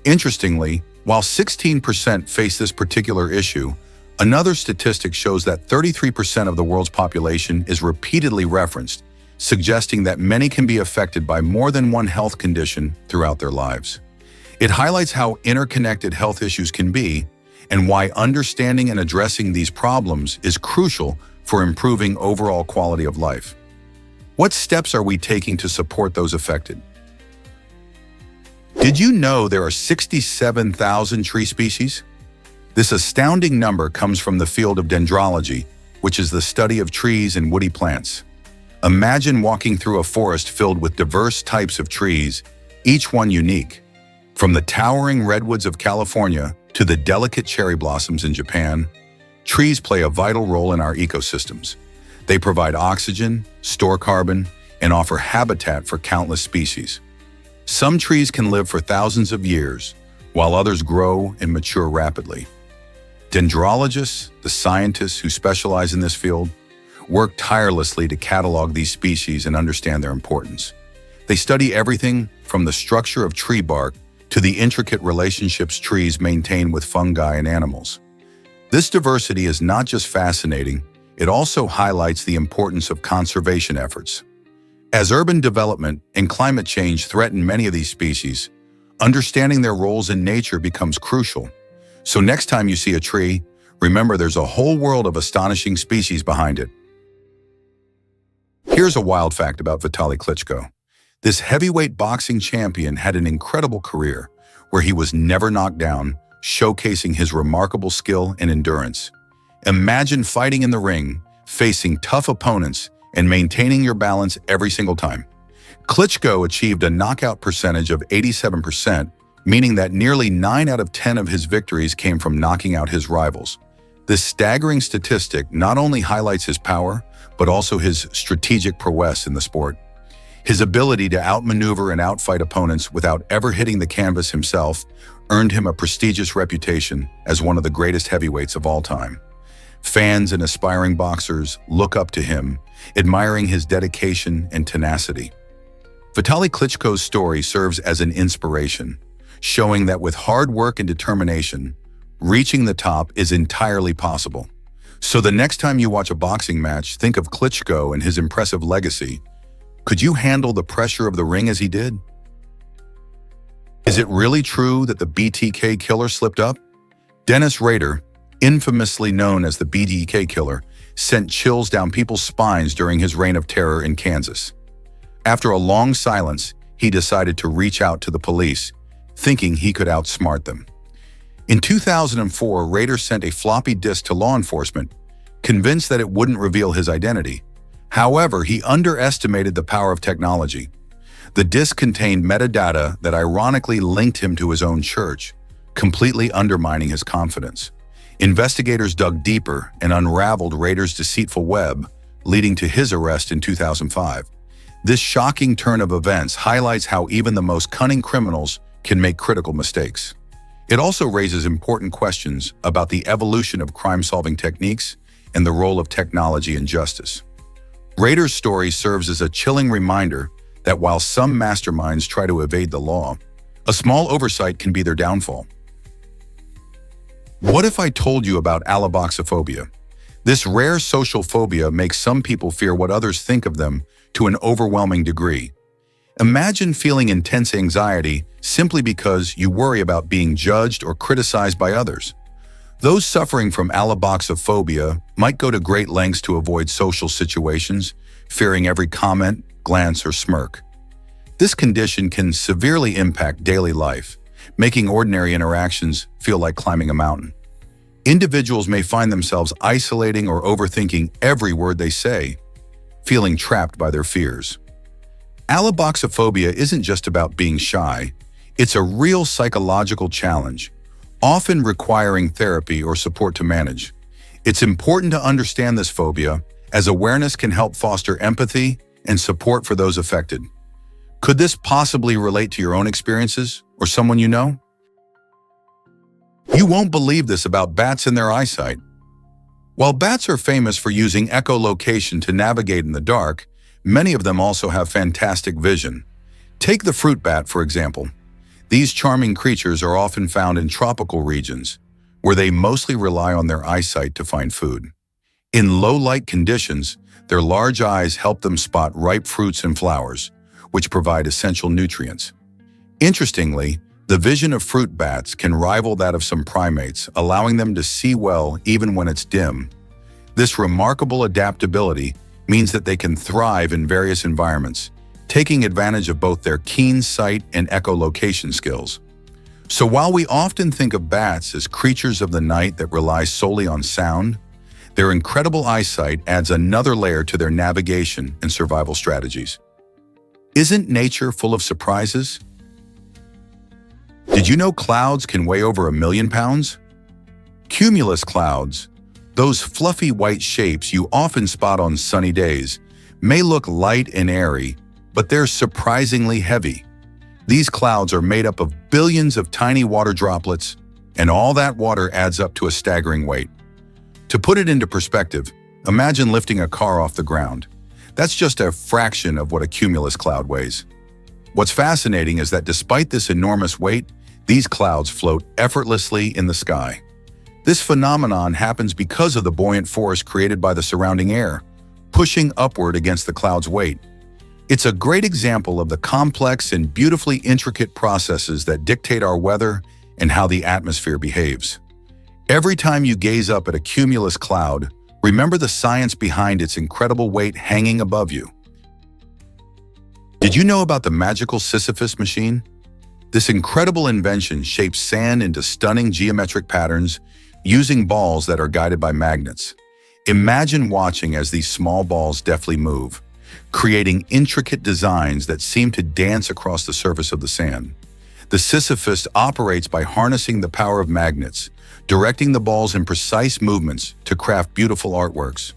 Interestingly, while 16% face this particular issue, another statistic shows that 33% of the world's population is repeatedly referenced, suggesting that many can be affected by more than one health condition throughout their lives. It highlights how interconnected health issues can be and why understanding and addressing these problems is crucial for improving overall quality of life. What steps are we taking to support those affected? Did you know there are 67,000 tree species? This astounding number comes from the field of dendrology, which is the study of trees and woody plants. Imagine walking through a forest filled with diverse types of trees, each one unique. From the towering redwoods of California to the delicate cherry blossoms in Japan, trees play a vital role in our ecosystems. They provide oxygen, store carbon, and offer habitat for countless species. Some trees can live for thousands of years, while others grow and mature rapidly. Dendrologists, the scientists who specialize in this field, work tirelessly to catalog these species and understand their importance. They study everything from the structure of tree bark to the intricate relationships trees maintain with fungi and animals. This diversity is not just fascinating, it also highlights the importance of conservation efforts. As urban development and climate change threaten many of these species, understanding their roles in nature becomes crucial. So next time you see a tree, remember there's a whole world of astonishing species behind it. Here's a wild fact about Vitaly Klitschko. This heavyweight boxing champion had an incredible career where he was never knocked down, showcasing his remarkable skill and endurance. Imagine fighting in the ring, facing tough opponents, and maintaining your balance every single time. Klitschko achieved a knockout percentage of 87%, meaning that nearly 9 out of 10 of his victories came from knocking out his rivals. This staggering statistic not only highlights his power, but also his strategic prowess in the sport. His ability to outmaneuver and outfight opponents without ever hitting the canvas himself earned him a prestigious reputation as one of the greatest heavyweights of all time. Fans and aspiring boxers look up to him, admiring his dedication and tenacity. Vitaly Klitschko's story serves as an inspiration, showing that with hard work and determination, reaching the top is entirely possible. So the next time you watch a boxing match, think of Klitschko and his impressive legacy. Could you handle the pressure of the ring as he did? Is it really true that the BTK killer slipped up? Dennis Rader, infamously known as the BTK killer, sent chills down people's spines during his reign of terror in Kansas. After a long silence, he decided to reach out to the police, thinking he could outsmart them. In 2004, Rader sent a floppy disk to law enforcement, convinced that it wouldn't reveal his identity. However, he underestimated the power of technology. The disk contained metadata that ironically linked him to his own church, completely undermining his confidence. Investigators dug deeper and unraveled Rader's deceitful web, leading to his arrest in 2005. This shocking turn of events highlights how even the most cunning criminals can make critical mistakes. It also raises important questions about the evolution of crime-solving techniques and the role of technology in justice. Rader's story serves as a chilling reminder that while some masterminds try to evade the law, a small oversight can be their downfall. What if I told you about alloboxophobia? This rare social phobia makes some people fear what others think of them to an overwhelming degree. Imagine feeling intense anxiety simply because you worry about being judged or criticized by others. Those suffering from alloboxophobia might go to great lengths to avoid social situations, fearing every comment, glance, or smirk. This condition can severely impact daily life, making ordinary interactions feel like climbing a mountain. Individuals may find themselves isolating or overthinking every word they say, feeling trapped by their fears. Alloboxophobia isn't just about being shy, it's a real psychological challenge, often requiring therapy or support to manage. It's important to understand this phobia, as awareness can help foster empathy and support for those affected. Could this possibly relate to your own experiences or someone you know? You won't believe this about bats and their eyesight. While bats are famous for using echolocation to navigate in the dark, many of them also have fantastic vision. Take the fruit bat, for example. These charming creatures are often found in tropical regions, where they mostly rely on their eyesight to find food. In low-light conditions, their large eyes help them spot ripe fruits and flowers, which provide essential nutrients. Interestingly, the vision of fruit bats can rival that of some primates, allowing them to see well even when it's dim. This remarkable adaptability means that they can thrive in various environments, taking advantage of both their keen sight and echolocation skills. So while we often think of bats as creatures of the night that rely solely on sound, their incredible eyesight adds another layer to their navigation and survival strategies. Isn't nature full of surprises? Did you know clouds can weigh over 1 million pounds? Cumulus clouds, those fluffy white shapes you often spot on sunny days, may look light and airy, but they're surprisingly heavy. These clouds are made up of billions of tiny water droplets, and all that water adds up to a staggering weight. To put it into perspective, imagine lifting a car off the ground. That's just a fraction of what a cumulus cloud weighs. What's fascinating is that despite this enormous weight, these clouds float effortlessly in the sky. This phenomenon happens because of the buoyant force created by the surrounding air, pushing upward against the cloud's weight. It's a great example of the complex and beautifully intricate processes that dictate our weather and how the atmosphere behaves. Every time you gaze up at a cumulus cloud, remember the science behind its incredible weight hanging above you. Did you know about the magical Sisyphus machine? This incredible invention shapes sand into stunning geometric patterns using balls that are guided by magnets. Imagine watching as these small balls deftly move, creating intricate designs that seem to dance across the surface of the sand. The Sisyphus operates by harnessing the power of magnets, directing the balls in precise movements to craft beautiful artworks.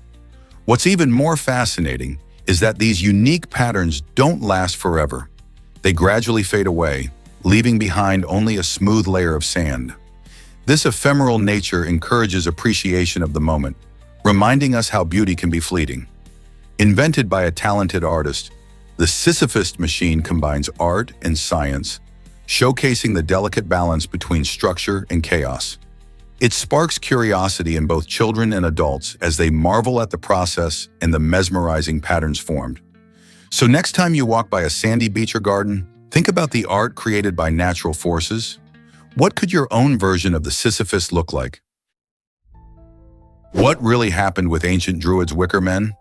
What's even more fascinating is that these unique patterns don't last forever. They gradually fade away, leaving behind only a smooth layer of sand. This ephemeral nature encourages appreciation of the moment, reminding us how beauty can be fleeting. Invented by a talented artist, the Sisyphus machine combines art and science, showcasing the delicate balance between structure and chaos. It sparks curiosity in both children and adults as they marvel at the process and the mesmerizing patterns formed. So next time you walk by a sandy beach or garden, think about the art created by natural forces. What could your own version of the Sisyphus look like? What really happened with ancient Druids' wicker men?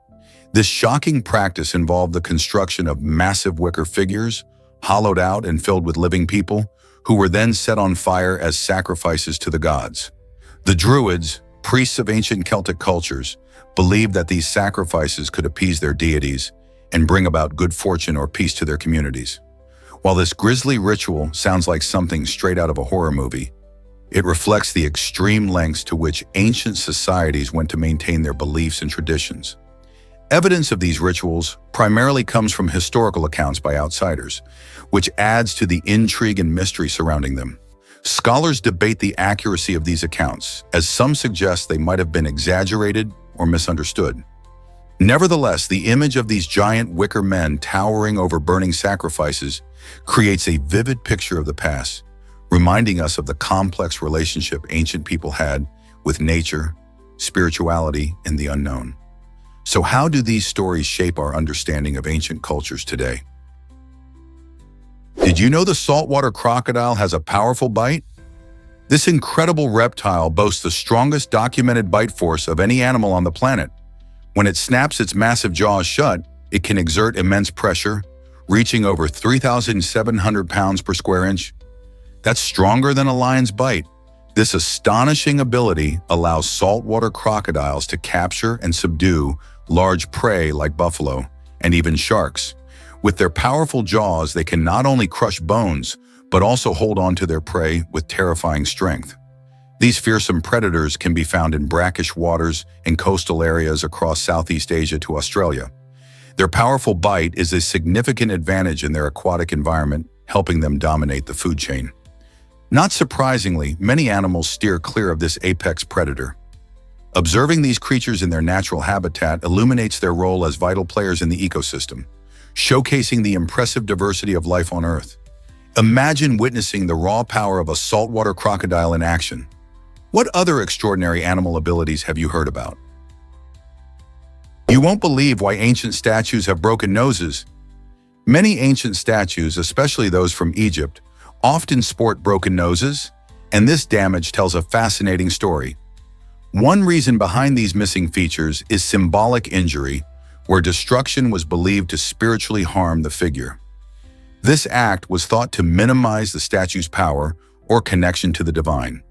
This shocking practice involved the construction of massive wicker figures, hollowed out and filled with living people, who were then set on fire as sacrifices to the gods. The Druids, priests of ancient Celtic cultures, believed that these sacrifices could appease their deities and bring about good fortune or peace to their communities. While this grisly ritual sounds like something straight out of a horror movie, it reflects the extreme lengths to which ancient societies went to maintain their beliefs and traditions. Evidence of these rituals primarily comes from historical accounts by outsiders, which adds to the intrigue and mystery surrounding them. Scholars debate the accuracy of these accounts, as some suggest they might have been exaggerated or misunderstood. Nevertheless, the image of these giant wicker men towering over burning sacrifices creates a vivid picture of the past, reminding us of the complex relationship ancient people had with nature, spirituality, and the unknown. So how do these stories shape our understanding of ancient cultures today? Did you know the saltwater crocodile has a powerful bite? This incredible reptile boasts the strongest documented bite force of any animal on the planet. When it snaps its massive jaws shut, it can exert immense pressure, reaching over 3,700 pounds per square inch. That's stronger than a lion's bite. This astonishing ability allows saltwater crocodiles to capture and subdue large prey like buffalo and even sharks. With their powerful jaws, they can not only crush bones, but also hold on to their prey with terrifying strength. These fearsome predators can be found in brackish waters and coastal areas across Southeast Asia to Australia. Their powerful bite is a significant advantage in their aquatic environment, helping them dominate the food chain. Not surprisingly, many animals steer clear of this apex predator. Observing these creatures in their natural habitat illuminates their role as vital players in the ecosystem, showcasing the impressive diversity of life on Earth. Imagine witnessing the raw power of a saltwater crocodile in action. What other extraordinary animal abilities have you heard about? You won't believe why ancient statues have broken noses. Many ancient statues, especially those from Egypt, often sport broken noses, and this damage tells a fascinating story. One reason behind these missing features is symbolic injury, where destruction was believed to spiritually harm the figure. This act was thought to minimize the statue's power or connection to the divine.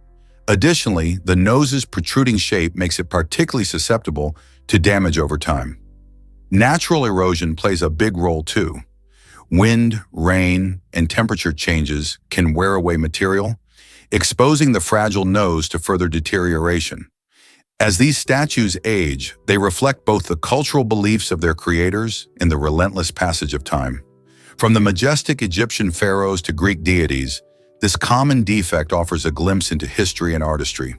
Additionally, the nose's protruding shape makes it particularly susceptible to damage over time. Natural erosion plays a big role too. Wind, rain, and temperature changes can wear away material, exposing the fragile nose to further deterioration. As these statues age, they reflect both the cultural beliefs of their creators and the relentless passage of time. From the majestic Egyptian pharaohs to Greek deities, this common defect offers a glimpse into history and artistry.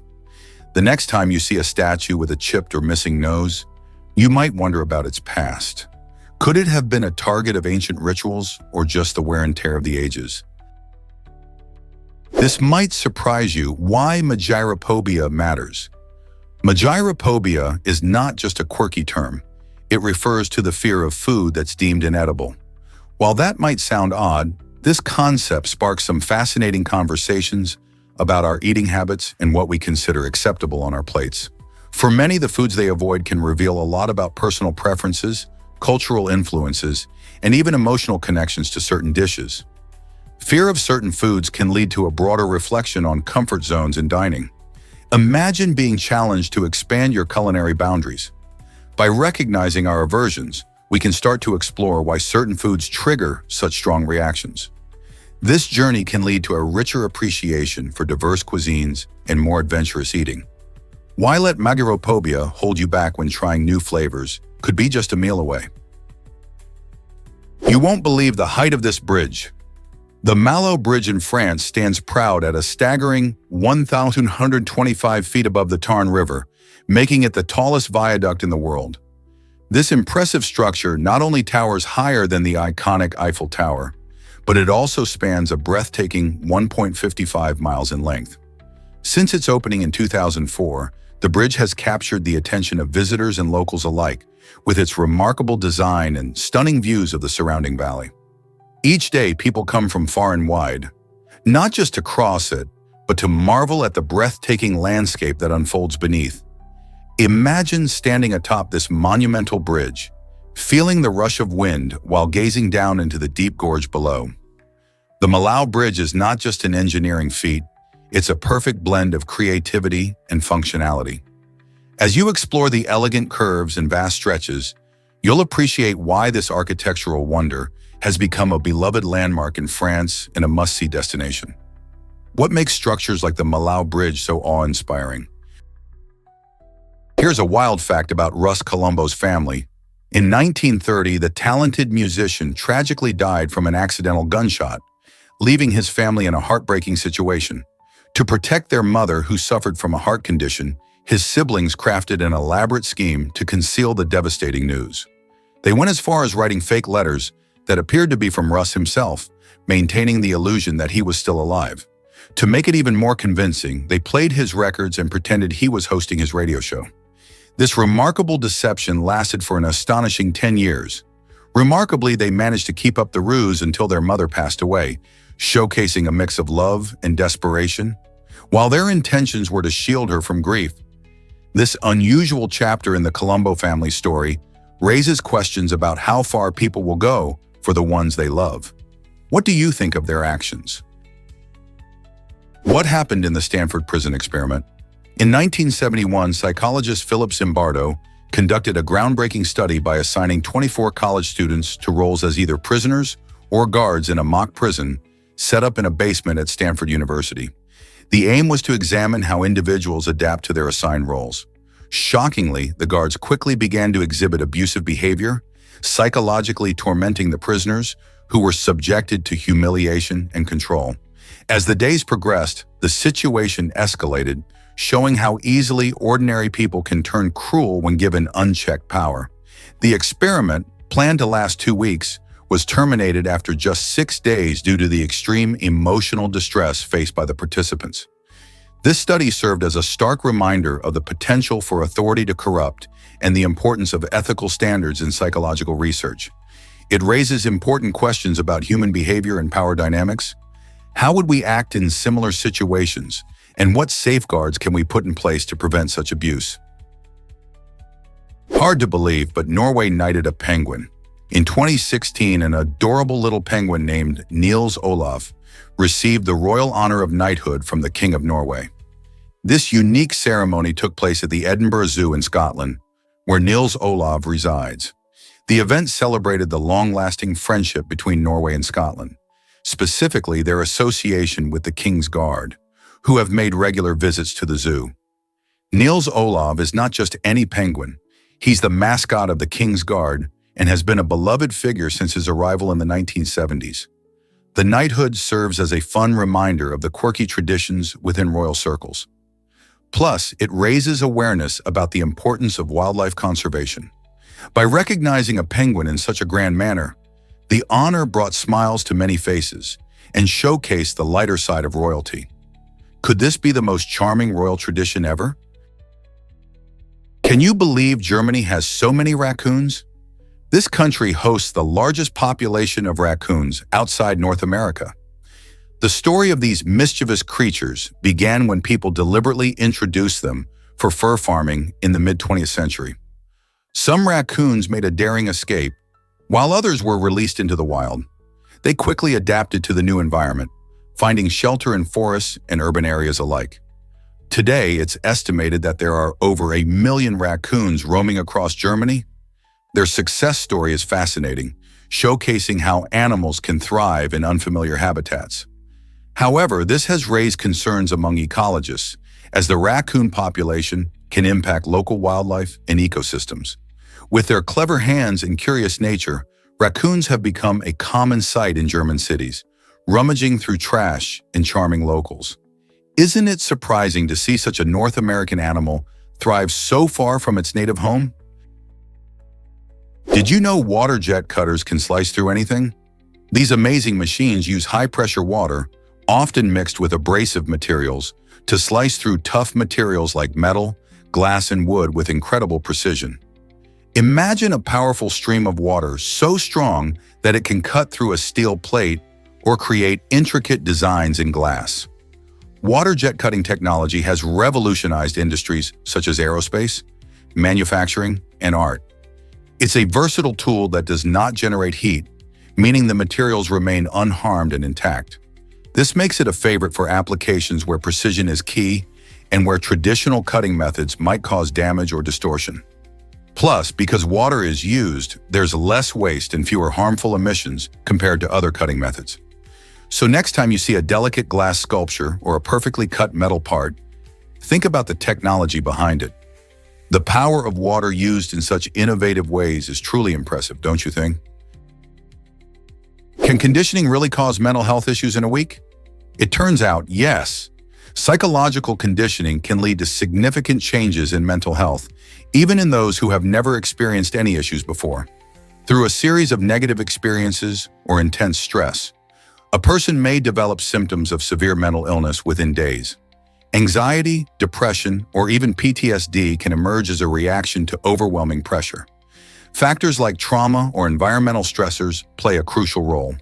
The next time you see a statue with a chipped or missing nose, you might wonder about its past. Could it have been a target of ancient rituals or just the wear and tear of the ages? This might surprise you why magyrophobia matters. Magyrophobia is not just a quirky term. It refers to the fear of food that's deemed inedible. While that might sound odd, this concept sparks some fascinating conversations about our eating habits and what we consider acceptable on our plates. For many, the foods they avoid can reveal a lot about personal preferences, cultural influences, and even emotional connections to certain dishes. Fear of certain foods can lead to a broader reflection on comfort zones in dining. Imagine being challenged to expand your culinary boundaries. By recognizing our aversions, we can start to explore why certain foods trigger such strong reactions. This journey can lead to a richer appreciation for diverse cuisines and more adventurous eating. Why let magyrophobia hold you back when trying new flavors? Could be just a meal away. You won't believe the height of this bridge. The Malo Bridge in France stands proud at a staggering 1,125 feet above the Tarn River, making it the tallest viaduct in the world. This impressive structure not only towers higher than the iconic Eiffel Tower, but it also spans a breathtaking 1.55 miles in length. Since its opening in 2004, the bridge has captured the attention of visitors and locals alike, with its remarkable design and stunning views of the surrounding valley. Each day, people come from far and wide, not just to cross it, but to marvel at the breathtaking landscape that unfolds beneath. Imagine standing atop this monumental bridge, feeling the rush of wind while gazing down into the deep gorge below. The Malo Bridge is not just an engineering feat, it's a perfect blend of creativity and functionality. As you explore the elegant curves and vast stretches, you'll appreciate why this architectural wonder has become a beloved landmark in France and a must-see destination. What makes structures like the Malo Bridge so awe-inspiring? Here's a wild fact about Russ Columbo's family. In 1930, the talented musician tragically died from an accidental gunshot, leaving his family in a heartbreaking situation. To protect their mother, who suffered from a heart condition, his siblings crafted an elaborate scheme to conceal the devastating news. They went as far as writing fake letters that appeared to be from Russ himself, maintaining the illusion that he was still alive. To make it even more convincing, they played his records and pretended he was hosting his radio show. This remarkable deception lasted for an astonishing 10 years. Remarkably, they managed to keep up the ruse until their mother passed away, showcasing a mix of love and desperation. While their intentions were to shield her from grief, this unusual chapter in the Columbo family story raises questions about how far people will go for the ones they love. What do you think of their actions? What happened in the Stanford prison experiment? In 1971, psychologist Philip Zimbardo conducted a groundbreaking study by assigning 24 college students to roles as either prisoners or guards in a mock prison set up in a basement at Stanford University. The aim was to examine how individuals adapt to their assigned roles. Shockingly, the guards quickly began to exhibit abusive behavior, psychologically tormenting the prisoners, who were subjected to humiliation and control. As the days progressed, the situation escalated, showing how easily ordinary people can turn cruel when given unchecked power. The experiment, planned to last 2 weeks, was terminated after just 6 days due to the extreme emotional distress faced by the participants. This study served as a stark reminder of the potential for authority to corrupt and the importance of ethical standards in psychological research. It raises important questions about human behavior and power dynamics. How would we act in similar situations, and what safeguards can we put in place to prevent such abuse? Hard to believe, but Norway knighted a penguin. In 2016, an adorable little penguin named Niels Olaf received the royal honor of knighthood from the King of Norway. This unique ceremony took place at the Edinburgh Zoo in Scotland, where Niels Olaf resides. The event celebrated the long-lasting friendship between Norway and Scotland, specifically their association with the King's Guard, who have made regular visits to the zoo. Niels Olaf is not just any penguin. He's the mascot of the King's Guard and has been a beloved figure since his arrival in the 1970s. The knighthood serves as a fun reminder of the quirky traditions within royal circles. Plus, it raises awareness about the importance of wildlife conservation. By recognizing a penguin in such a grand manner, the honor brought smiles to many faces and showcased the lighter side of royalty. Could this be the most charming royal tradition ever? Can you believe Germany has so many raccoons? This country hosts the largest population of raccoons outside North America. The story of these mischievous creatures began when people deliberately introduced them for fur farming in the mid-20th century. Some raccoons made a daring escape, while others were released into the wild. They quickly adapted to the new environment, finding shelter in forests and urban areas alike. Today, it's estimated that there are over 1 million raccoons roaming across Germany. Their success story is fascinating, showcasing how animals can thrive in unfamiliar habitats. However, this has raised concerns among ecologists, as the raccoon population can impact local wildlife and ecosystems. With their clever hands and curious nature, raccoons have become a common sight in German cities, rummaging through trash and charming locals. Isn't it surprising to see such a North American animal thrive so far from its native home? Did you know water jet cutters can slice through anything? These amazing machines use high-pressure water, often mixed with abrasive materials, to slice through tough materials like metal, glass, and wood with incredible precision. Imagine a powerful stream of water so strong that it can cut through a steel plate or create intricate designs in glass. Water jet cutting technology has revolutionized industries such as aerospace, manufacturing, and art. It's a versatile tool that does not generate heat, meaning the materials remain unharmed and intact. This makes it a favorite for applications where precision is key and where traditional cutting methods might cause damage or distortion. Plus, because water is used, there's less waste and fewer harmful emissions compared to other cutting methods. So next time you see a delicate glass sculpture or a perfectly cut metal part, think about the technology behind it. The power of water used in such innovative ways is truly impressive, don't you think? Can conditioning really cause mental health issues in a week? It turns out, yes. Psychological conditioning can lead to significant changes in mental health, even in those who have never experienced any issues before. Through a series of negative experiences or intense stress, a person may develop symptoms of severe mental illness within days. Anxiety, depression, or even PTSD can emerge as a reaction to overwhelming pressure. Factors like trauma or environmental stressors play a crucial role.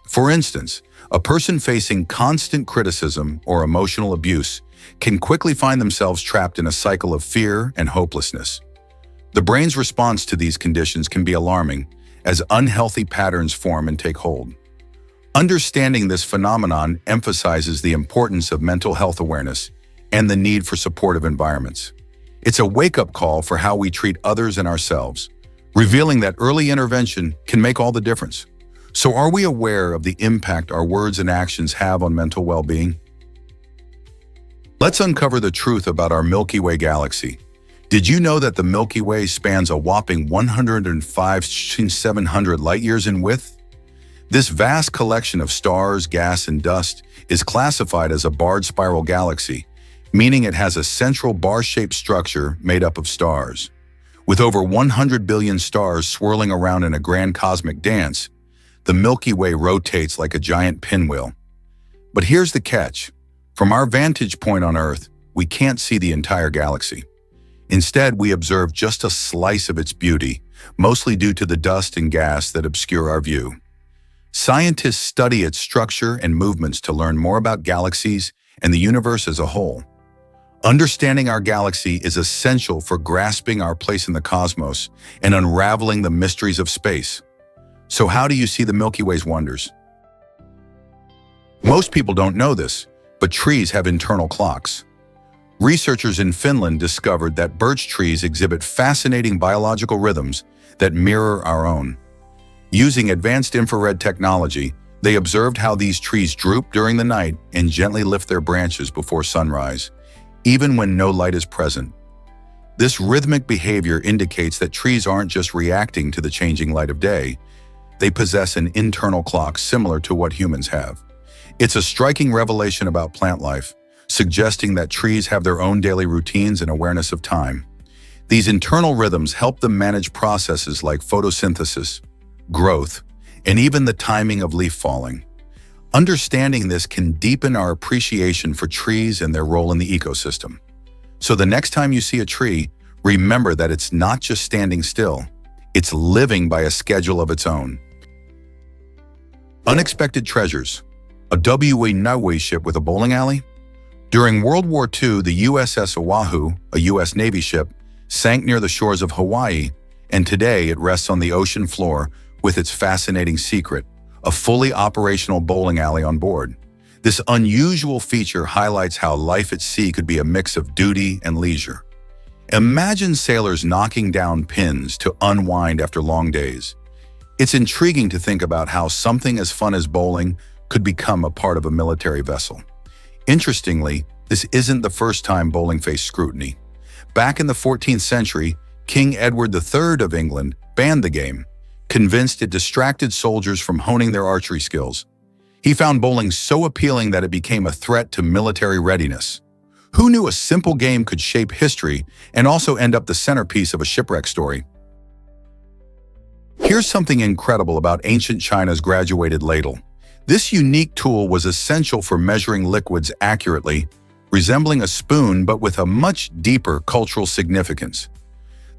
For instance, a person facing constant criticism or emotional abuse can quickly find themselves trapped in a cycle of fear and hopelessness. The brain's response to these conditions can be alarming, as unhealthy patterns form and take hold. Understanding this phenomenon emphasizes the importance of mental health awareness and the need for supportive environments. It's a wake-up call for how we treat others and ourselves, revealing that early intervention can make all the difference. So are we aware of the impact our words and actions have on mental well-being? Let's uncover the truth about our Milky Way galaxy. Did you know that the Milky Way spans a whopping 105,700 light-years in width? This vast collection of stars, gas, and dust is classified as a barred spiral galaxy, meaning it has a central bar-shaped structure made up of stars. With over 100 billion stars swirling around in a grand cosmic dance, the Milky Way rotates like a giant pinwheel. But here's the catch. From our vantage point on Earth, we can't see the entire galaxy. Instead, we observe just a slice of its beauty, mostly due to the dust and gas that obscure our view. Scientists study its structure and movements to learn more about galaxies and the universe as a whole. Understanding our galaxy is essential for grasping our place in the cosmos and unraveling the mysteries of space. So how do you see the Milky Way's wonders? Most people don't know this, but trees have internal clocks. Researchers in Finland discovered that birch trees exhibit fascinating biological rhythms that mirror our own. Using advanced infrared technology, they observed how these trees droop during the night and gently lift their branches before sunrise, even when no light is present. This rhythmic behavior indicates that trees aren't just reacting to the changing light of day. They possess an internal clock similar to what humans have. It's a striking revelation about plant life, suggesting that trees have their own daily routines and awareness of time. These internal rhythms help them manage processes like photosynthesis, growth, and even the timing of leaf falling. Understanding this can deepen our appreciation for trees and their role in the ecosystem. So the next time you see a tree, remember that it's not just standing still, it's living by a schedule of its own. Unexpected treasures. A W.A. ship with a bowling alley? During World War II, the USS Oahu, a U.S. Navy ship, sank near the shores of Hawaii, and today it rests on the ocean floor with its fascinating secret, a fully operational bowling alley on board. This unusual feature highlights how life at sea could be a mix of duty and leisure. Imagine sailors knocking down pins to unwind after long days. It's intriguing to think about how something as fun as bowling could become a part of a military vessel. Interestingly, this isn't the first time bowling faced scrutiny. Back in the 14th century, King Edward III of England banned the game, convinced it distracted soldiers from honing their archery skills. He found bowling so appealing that it became a threat to military readiness. Who knew a simple game could shape history and also end up the centerpiece of a shipwreck story? Here's something incredible about ancient China's graduated ladle. This unique tool was essential for measuring liquids accurately, resembling a spoon but with a much deeper cultural significance.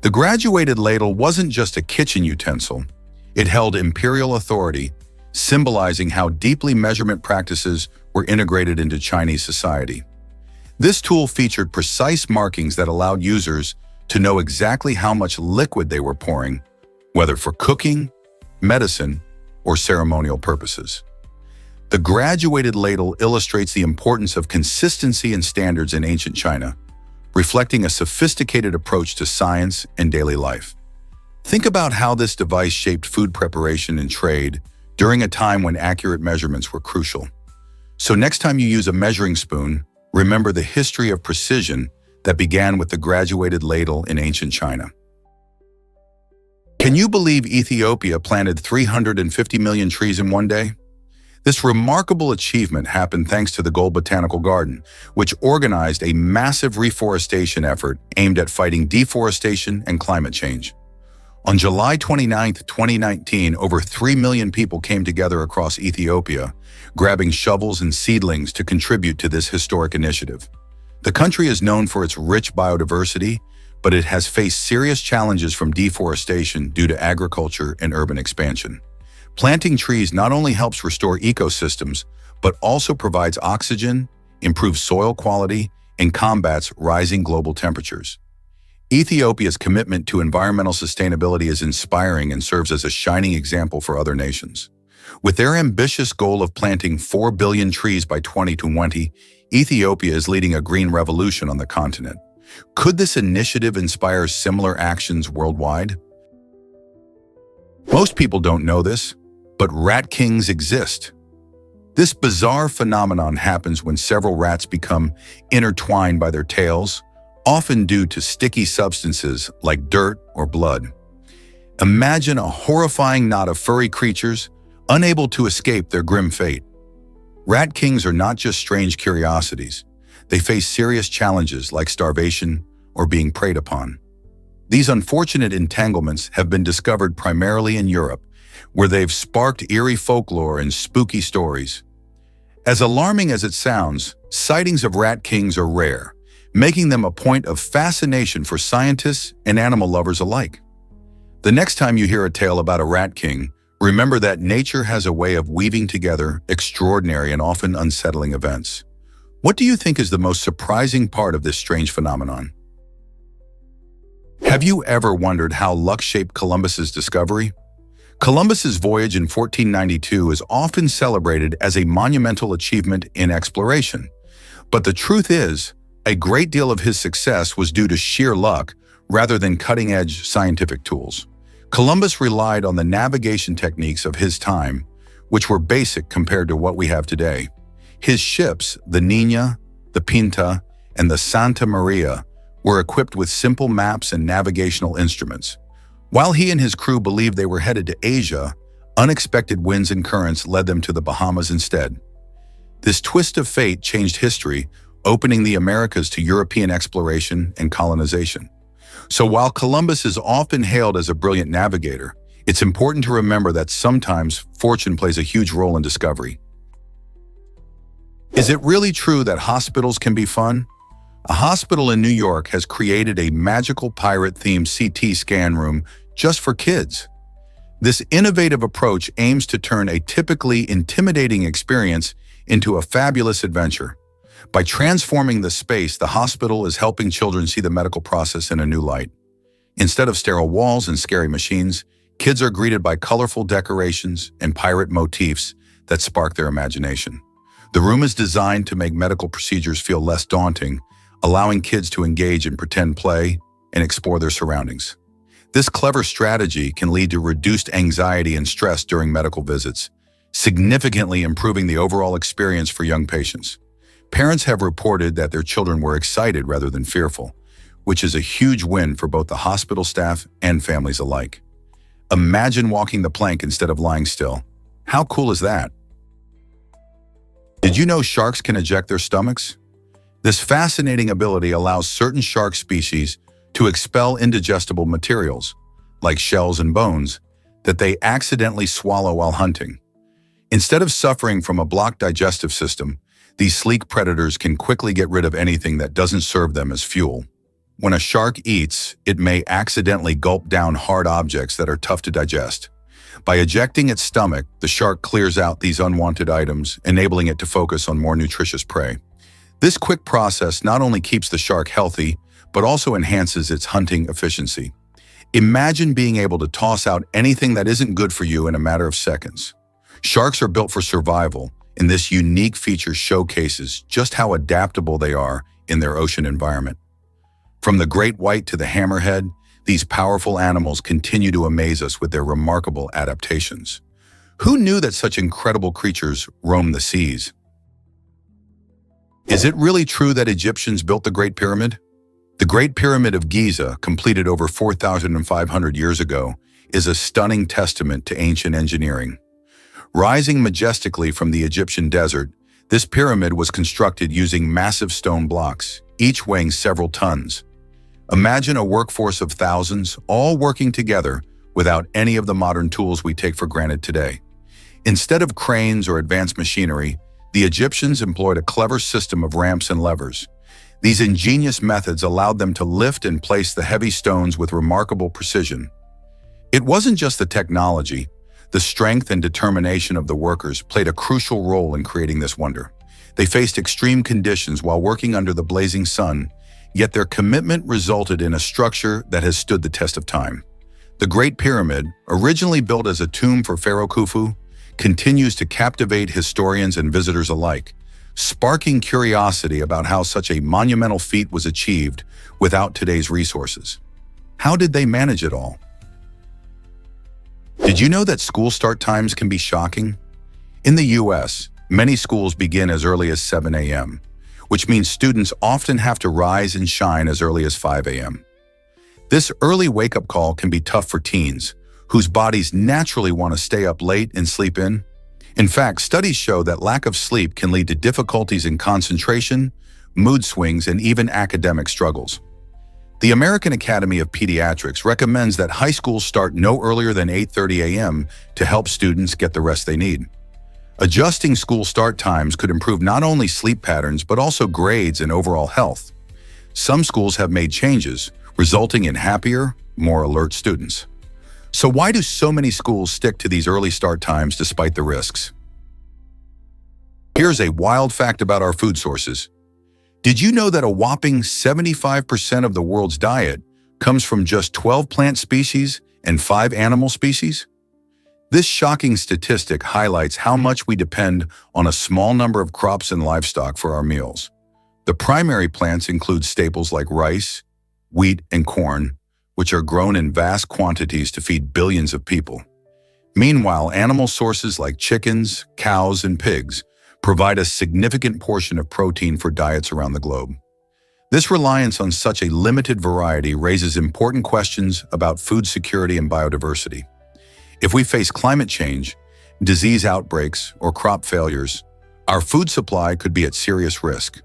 The graduated ladle wasn't just a kitchen utensil. It held imperial authority, symbolizing how deeply measurement practices were integrated into Chinese society. This tool featured precise markings that allowed users to know exactly how much liquid they were pouring, whether for cooking, medicine, or ceremonial purposes. The graduated ladle illustrates the importance of consistency and standards in ancient China, reflecting a sophisticated approach to science and daily life. Think about how this device shaped food preparation and trade during a time when accurate measurements were crucial. So next time you use a measuring spoon, remember the history of precision that began with the graduated ladle in ancient China. Can you believe Ethiopia planted 350 million trees in one day? This remarkable achievement happened thanks to the Gold Botanical Garden, which organized a massive reforestation effort aimed at fighting deforestation and climate change. On July 29, 2019, over 3 million people came together across Ethiopia, grabbing shovels and seedlings to contribute to this historic initiative. The country is known for its rich biodiversity, but it has faced serious challenges from deforestation due to agriculture and urban expansion. Planting trees not only helps restore ecosystems, but also provides oxygen, improves soil quality, and combats rising global temperatures. Ethiopia's commitment to environmental sustainability is inspiring and serves as a shining example for other nations. With their ambitious goal of planting 4 billion trees by 2020, Ethiopia is leading a green revolution on the continent. Could this initiative inspire similar actions worldwide? Most people don't know this, but rat kings exist. This bizarre phenomenon happens when several rats become intertwined by their tails, often due to sticky substances like dirt or blood. Imagine a horrifying knot of furry creatures unable to escape their grim fate. Rat kings are not just strange curiosities. They face serious challenges like starvation or being preyed upon. These unfortunate entanglements have been discovered primarily in Europe, where they've sparked eerie folklore and spooky stories. As alarming as it sounds, sightings of rat kings are rare, making them a point of fascination for scientists and animal lovers alike. The next time you hear a tale about a rat king, remember that nature has a way of weaving together extraordinary and often unsettling events. What do you think is the most surprising part of this strange phenomenon? Have you ever wondered how luck shaped Columbus's discovery? Columbus's voyage in 1492 is often celebrated as a monumental achievement in exploration. But the truth is, a great deal of his success was due to sheer luck rather than cutting-edge scientific tools. Columbus relied on the navigation techniques of his time, which were basic compared to what we have today. His ships, the Niña, the Pinta, and the Santa Maria, were equipped with simple maps and navigational instruments. While he and his crew believed they were headed to Asia, unexpected winds and currents led them to the Bahamas instead. This twist of fate changed history, opening the Americas to European exploration and colonization. So while Columbus is often hailed as a brilliant navigator, it's important to remember that sometimes fortune plays a huge role in discovery. Is it really true that hospitals can be fun? A hospital in New York has created a magical pirate-themed CT scan room just for kids. This innovative approach aims to turn a typically intimidating experience into a fabulous adventure. By transforming the space, the hospital is helping children see the medical process in a new light. Instead of sterile walls and scary machines, kids are greeted by colorful decorations and pirate motifs that spark their imagination. The room is designed to make medical procedures feel less daunting, allowing kids to engage in pretend play and explore their surroundings. This clever strategy can lead to reduced anxiety and stress during medical visits, significantly improving the overall experience for young patients. Parents have reported that their children were excited rather than fearful, which is a huge win for both the hospital staff and families alike. Imagine walking the plank instead of lying still. How cool is that? Did you know sharks can eject their stomachs? This fascinating ability allows certain shark species to expel indigestible materials, like shells and bones, that they accidentally swallow while hunting. Instead of suffering from a blocked digestive system, these sleek predators can quickly get rid of anything that doesn't serve them as fuel. When a shark eats, it may accidentally gulp down hard objects that are tough to digest. By ejecting its stomach, the shark clears out these unwanted items, enabling it to focus on more nutritious prey. This quick process not only keeps the shark healthy, but also enhances its hunting efficiency. Imagine being able to toss out anything that isn't good for you in a matter of seconds. Sharks are built for survival, and this unique feature showcases just how adaptable they are in their ocean environment. From the great white to the hammerhead, these powerful animals continue to amaze us with their remarkable adaptations. Who knew that such incredible creatures roam the seas? Is it really true that Egyptians built the Great Pyramid? The Great Pyramid of Giza, completed over 4,500 years ago, is a stunning testament to ancient engineering. Rising majestically from the Egyptian desert, this pyramid was constructed using massive stone blocks, each weighing several tons. Imagine a workforce of thousands, all working together without any of the modern tools we take for granted today. Instead of cranes or advanced machinery, the Egyptians employed a clever system of ramps and levers. These ingenious methods allowed them to lift and place the heavy stones with remarkable precision. It wasn't just the technology. The strength and determination of the workers played a crucial role in creating this wonder. They faced extreme conditions while working under the blazing sun, yet their commitment resulted in a structure that has stood the test of time. The Great Pyramid, originally built as a tomb for Pharaoh Khufu, continues to captivate historians and visitors alike, sparking curiosity about how such a monumental feat was achieved without today's resources. How did they manage it all? Did you know that school start times can be shocking? In the US, many schools begin as early as 7 a.m., which means students often have to rise and shine as early as 5 a.m. This early wake-up call can be tough for teens, whose bodies naturally want to stay up late and sleep in. In fact, studies show that lack of sleep can lead to difficulties in concentration, mood swings, and even academic struggles. The American Academy of Pediatrics recommends that high schools start no earlier than 8:30 a.m. to help students get the rest they need. Adjusting school start times could improve not only sleep patterns but also grades and overall health. Some schools have made changes, resulting in happier, more alert students. So why do so many schools stick to these early start times despite the risks? Here's a wild fact about our food sources. Did you know that a whopping 75% of the world's diet comes from just 12 plant species and 5 animal species? This shocking statistic highlights how much we depend on a small number of crops and livestock for our meals. The primary plants include staples like rice, wheat, and corn, which are grown in vast quantities to feed billions of people. Meanwhile, animal sources like chickens, cows, and pigs provide a significant portion of protein for diets around the globe. This reliance on such a limited variety raises important questions about food security and biodiversity. If we face climate change, disease outbreaks, or crop failures, our food supply could be at serious risk.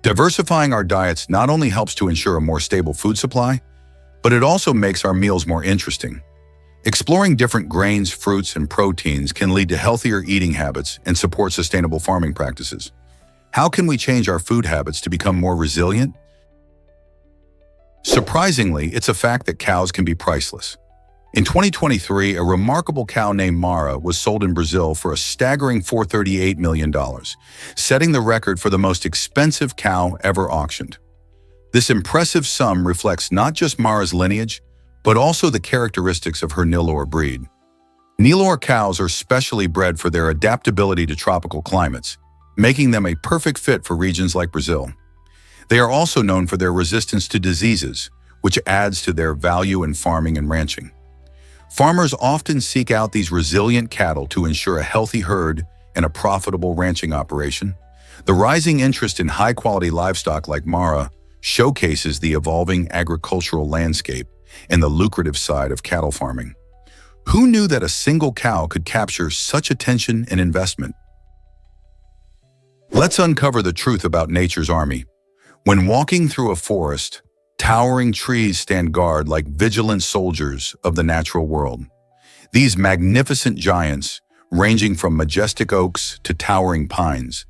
Diversifying our diets not only helps to ensure a more stable food supply, but it also makes our meals more interesting. Exploring different grains, fruits, and proteins can lead to healthier eating habits and support sustainable farming practices. How can we change our food habits to become more resilient? Surprisingly, it's a fact that cows can be priceless. In 2023, a remarkable cow named Mara was sold in Brazil for a staggering $438 million, setting the record for the most expensive cow ever auctioned. This impressive sum reflects not just Mara's lineage, but also the characteristics of her Nilor breed. Nilor cows are specially bred for their adaptability to tropical climates, making them a perfect fit for regions like Brazil. They are also known for their resistance to diseases, which adds to their value in farming and ranching. Farmers often seek out these resilient cattle to ensure a healthy herd and a profitable ranching operation. The rising interest in high-quality livestock like Mara showcases the evolving agricultural landscape and the lucrative side of cattle farming. Who knew that a single cow could capture such attention and investment? Let's uncover the truth about nature's army. When walking through a forest, towering trees stand guard like vigilant soldiers of the natural world. These magnificent giants, ranging from majestic oaks to towering pines,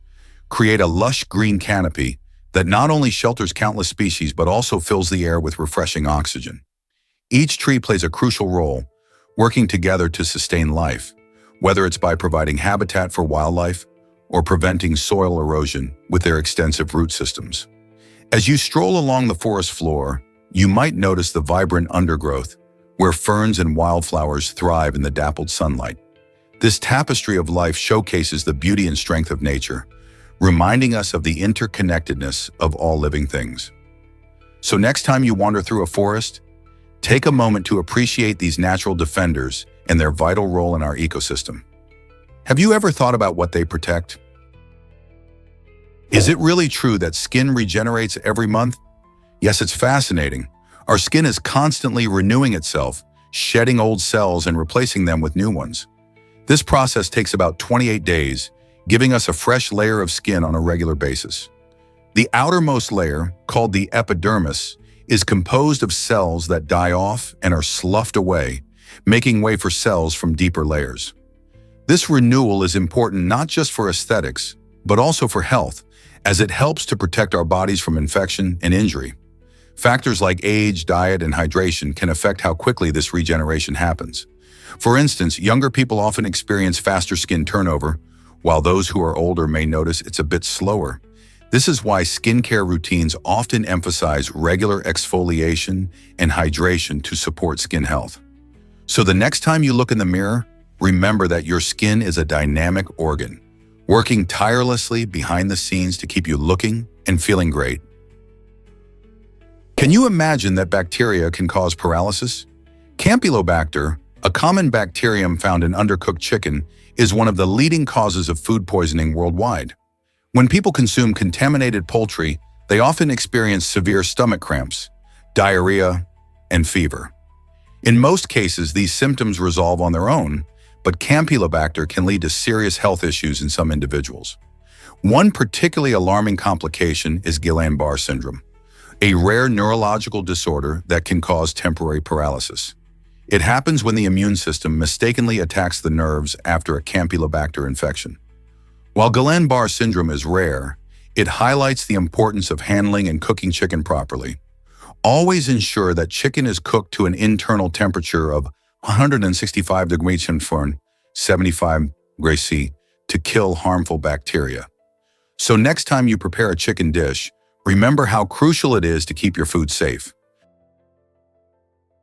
create a lush green canopy that not only shelters countless species but also fills the air with refreshing oxygen. Each tree plays a crucial role, working together to sustain life, whether it's by providing habitat for wildlife or preventing soil erosion with their extensive root systems. As you stroll along the forest floor, you might notice the vibrant undergrowth, where ferns and wildflowers thrive in the dappled sunlight. This tapestry of life showcases the beauty and strength of nature, reminding us of the interconnectedness of all living things. So next time you wander through a forest, take a moment to appreciate these natural defenders and their vital role in our ecosystem. Have you ever thought about what they protect? Is it really true that skin regenerates every month? Yes, it's fascinating. Our skin is constantly renewing itself, shedding old cells and replacing them with new ones. This process takes about 28 days, giving us a fresh layer of skin on a regular basis. The outermost layer, called the epidermis, is composed of cells that die off and are sloughed away, making way for cells from deeper layers. This renewal is important not just for aesthetics, but also for health, as it helps to protect our bodies from infection and injury. Factors like age, diet, and hydration can affect how quickly this regeneration happens. For instance, younger people often experience faster skin turnover, while those who are older may notice it's a bit slower. This is why skincare routines often emphasize regular exfoliation and hydration to support skin health. So the next time you look in the mirror, remember that your skin is a dynamic organ, working tirelessly behind the scenes to keep you looking and feeling great. Can you imagine that bacteria can cause paralysis? Campylobacter, a common bacterium found in undercooked chicken, is one of the leading causes of food poisoning worldwide. When people consume contaminated poultry, they often experience severe stomach cramps, diarrhea, and fever. In most cases, these symptoms resolve on their own, but Campylobacter can lead to serious health issues in some individuals. One particularly alarming complication is Guillain-Barré syndrome, a rare neurological disorder that can cause temporary paralysis. It happens when the immune system mistakenly attacks the nerves after a Campylobacter infection. While Guillain-Barré syndrome is rare, it highlights the importance of handling and cooking chicken properly. Always ensure that chicken is cooked to an internal temperature of 165 degrees Fahrenheit, 75 degrees C, to kill harmful bacteria. So next time you prepare a chicken dish, remember how crucial it is to keep your food safe.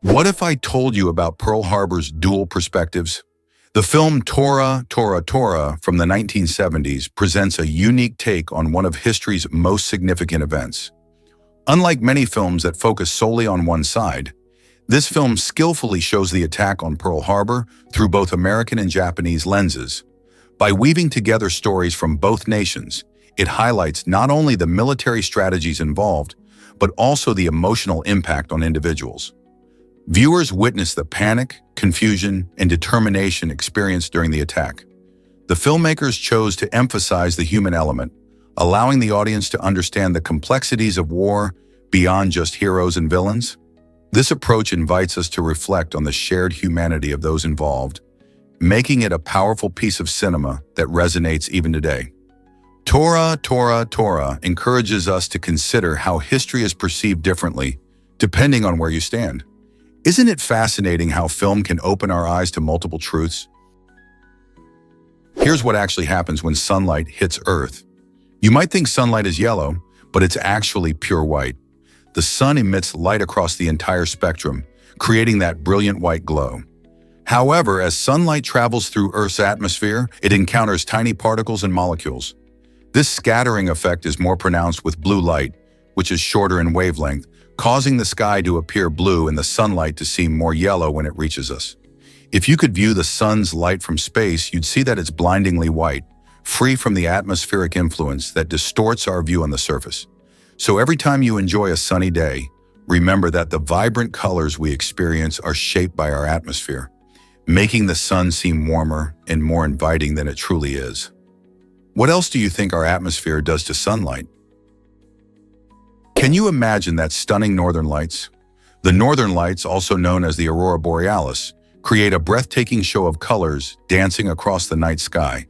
What if I told you about Pearl Harbor's dual perspectives? The film Tora, Tora, Tora from the 1970s presents a unique take on one of history's most significant events. Unlike many films that focus solely on one side, this film skillfully shows the attack on Pearl Harbor through both American and Japanese lenses. By weaving together stories from both nations, it highlights not only the military strategies involved, but also the emotional impact on individuals. Viewers witnessed the panic, confusion, and determination experienced during the attack. The filmmakers chose to emphasize the human element, allowing the audience to understand the complexities of war beyond just heroes and villains. This approach invites us to reflect on the shared humanity of those involved, making it a powerful piece of cinema that resonates even today. Torah encourages us to consider how history is perceived differently, depending on where you stand. Isn't it fascinating how film can open our eyes to multiple truths? Here's what actually happens when sunlight hits Earth. You might think sunlight is yellow, but it's actually pure white. The sun emits light across the entire spectrum, creating that brilliant white glow. However, as sunlight travels through Earth's atmosphere, it encounters tiny particles and molecules. This scattering effect is more pronounced with blue light, which is shorter in wavelength, causing the sky to appear blue and the sunlight to seem more yellow when it reaches us. If you could view the sun's light from space, you'd see that it's blindingly white, free from the atmospheric influence that distorts our view on the surface. So every time you enjoy a sunny day, remember that the vibrant colors we experience are shaped by our atmosphere, making the sun seem warmer and more inviting than it truly is. What else do you think our atmosphere does to sunlight? Can you imagine that stunning northern lights? The northern lights, also known as the aurora borealis, create a breathtaking show of colors dancing across the night sky.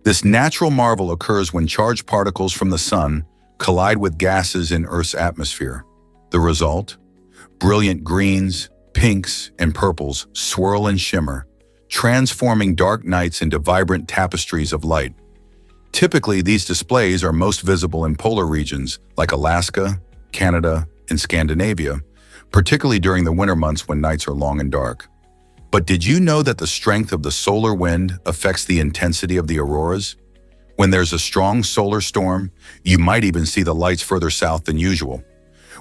This natural marvel occurs when charged particles from the sun collide with gases in Earth's atmosphere. The result? Brilliant greens, pinks, and purples swirl and shimmer, transforming dark nights into vibrant tapestries of light. Typically, these displays are most visible in polar regions like Alaska, Canada, and Scandinavia, particularly during the winter months when nights are long and dark. But did you know that the strength of the solar wind affects the intensity of the auroras? When there's a strong solar storm, you might even see the lights further south than usual.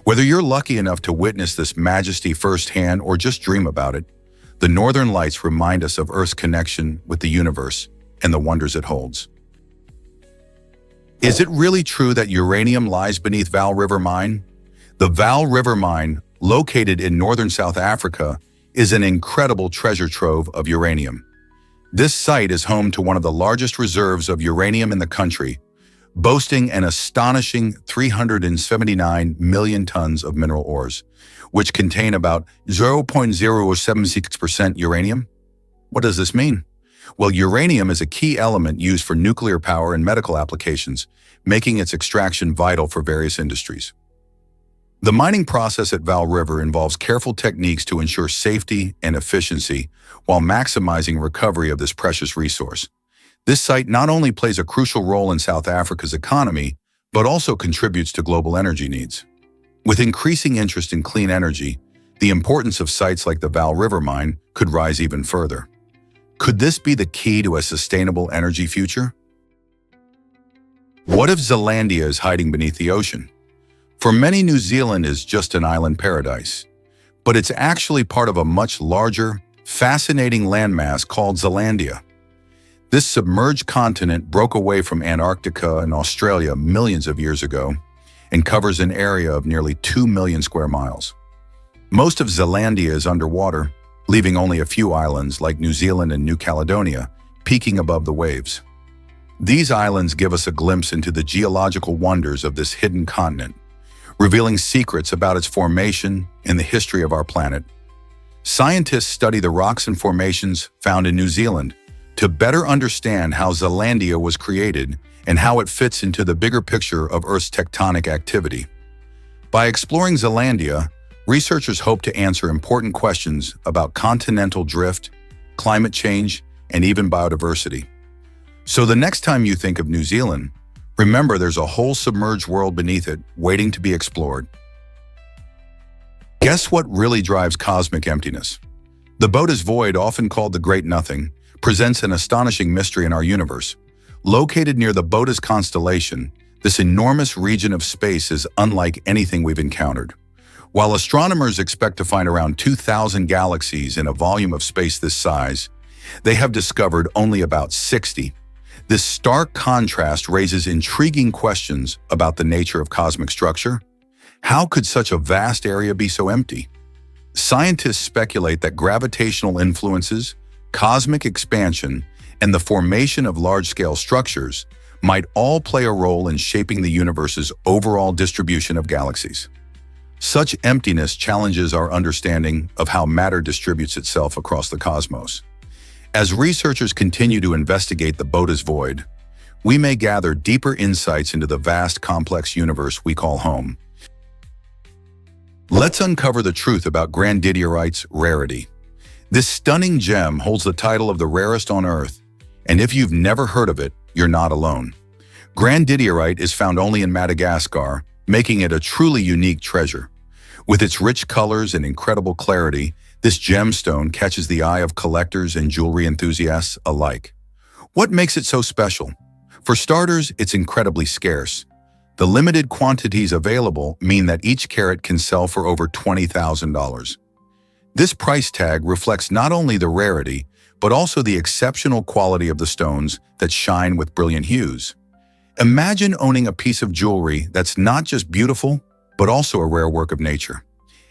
Whether you're lucky enough to witness this majesty firsthand or just dream about it, the northern lights remind us of Earth's connection with the universe and the wonders it holds. Is it really true that uranium lies beneath Vaal River Mine? The Vaal River Mine, located in northern South Africa, is an incredible treasure trove of uranium. This site is home to one of the largest reserves of uranium in the country, boasting an astonishing 379 million tons of mineral ores, which contain about 0.076% uranium. What does this mean? Well, uranium is a key element used for nuclear power and medical applications, making its extraction vital for various industries. The mining process at Vaal River involves careful techniques to ensure safety and efficiency while maximizing recovery of this precious resource. This site not only plays a crucial role in South Africa's economy, but also contributes to global energy needs. With increasing interest in clean energy, the importance of sites like the Vaal River Mine could rise even further. Could this be the key to a sustainable energy future? What if Zealandia is hiding beneath the ocean? For many, New Zealand is just an island paradise, but it's actually part of a much larger, fascinating landmass called Zealandia. This submerged continent broke away from Antarctica and Australia millions of years ago and covers an area of nearly 2 million square miles. Most of Zealandia is underwater, leaving only a few islands like New Zealand and New Caledonia peeking above the waves. These islands give us a glimpse into the geological wonders of this hidden continent, revealing secrets about its formation and the history of our planet. Scientists study the rocks and formations found in New Zealand to better understand how Zealandia was created and how it fits into the bigger picture of Earth's tectonic activity. By exploring Zealandia, researchers hope to answer important questions about continental drift, climate change, and even biodiversity. So the next time you think of New Zealand, remember there's a whole submerged world beneath it waiting to be explored. Guess what really drives cosmic emptiness? The Bode's Void, often called the Great Nothing, presents an astonishing mystery in our universe. Located near the Bode's constellation, this enormous region of space is unlike anything we've encountered. While astronomers expect to find around 2,000 galaxies in a volume of space this size, they have discovered only about 60. This stark contrast raises intriguing questions about the nature of cosmic structure. How could such a vast area be so empty? Scientists speculate that gravitational influences, cosmic expansion, and the formation of large-scale structures might all play a role in shaping the universe's overall distribution of galaxies. Such emptiness challenges our understanding of how matter distributes itself across the cosmos. As researchers continue to investigate the Bode's void, we may gather deeper insights into the vast, complex universe we call home. Let's uncover the truth about grandidierite's rarity. This stunning gem holds the title of the rarest on Earth, and if you've never heard of it, you're not alone. Grandidierite is found only in Madagascar, making it a truly unique treasure. With its rich colors and incredible clarity, this gemstone catches the eye of collectors and jewelry enthusiasts alike. What makes it so special? For starters, it's incredibly scarce. The limited quantities available mean that each carat can sell for over $20,000. This price tag reflects not only the rarity, but also the exceptional quality of the stones that shine with brilliant hues. Imagine owning a piece of jewelry that's not just beautiful, but also a rare work of nature.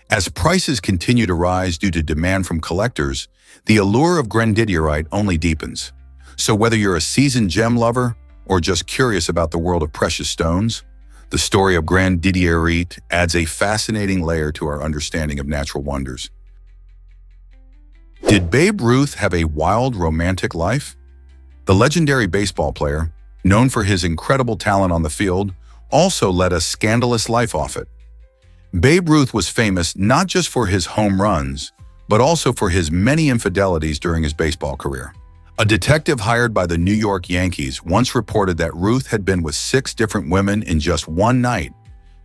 As prices continue to rise due to demand from collectors, the allure of grandidierite only deepens. So whether you're a seasoned gem lover or just curious about the world of precious stones, the story of grandidierite adds a fascinating layer to our understanding of natural wonders. Did Babe Ruth have a wild, romantic life? The legendary baseball player, known for his incredible talent on the field, also led a scandalous life off it. Babe Ruth was famous not just for his home runs, but also for his many infidelities during his baseball career. A detective hired by the New York Yankees once reported that Ruth had been with 6 different women in just one night.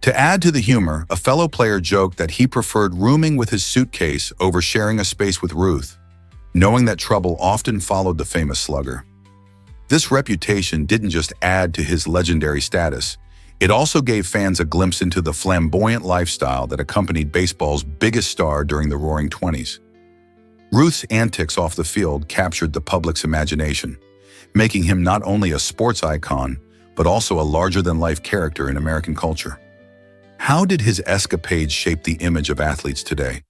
To add to the humor, a fellow player joked that he preferred rooming with his suitcase over sharing a space with Ruth, knowing that trouble often followed the famous slugger. This reputation didn't just add to his legendary status, it also gave fans a glimpse into the flamboyant lifestyle that accompanied baseball's biggest star during the Roaring '20s. Ruth's antics off the field captured the public's imagination, making him not only a sports icon, but also a larger-than-life character in American culture. How did his escapades shape the image of athletes today?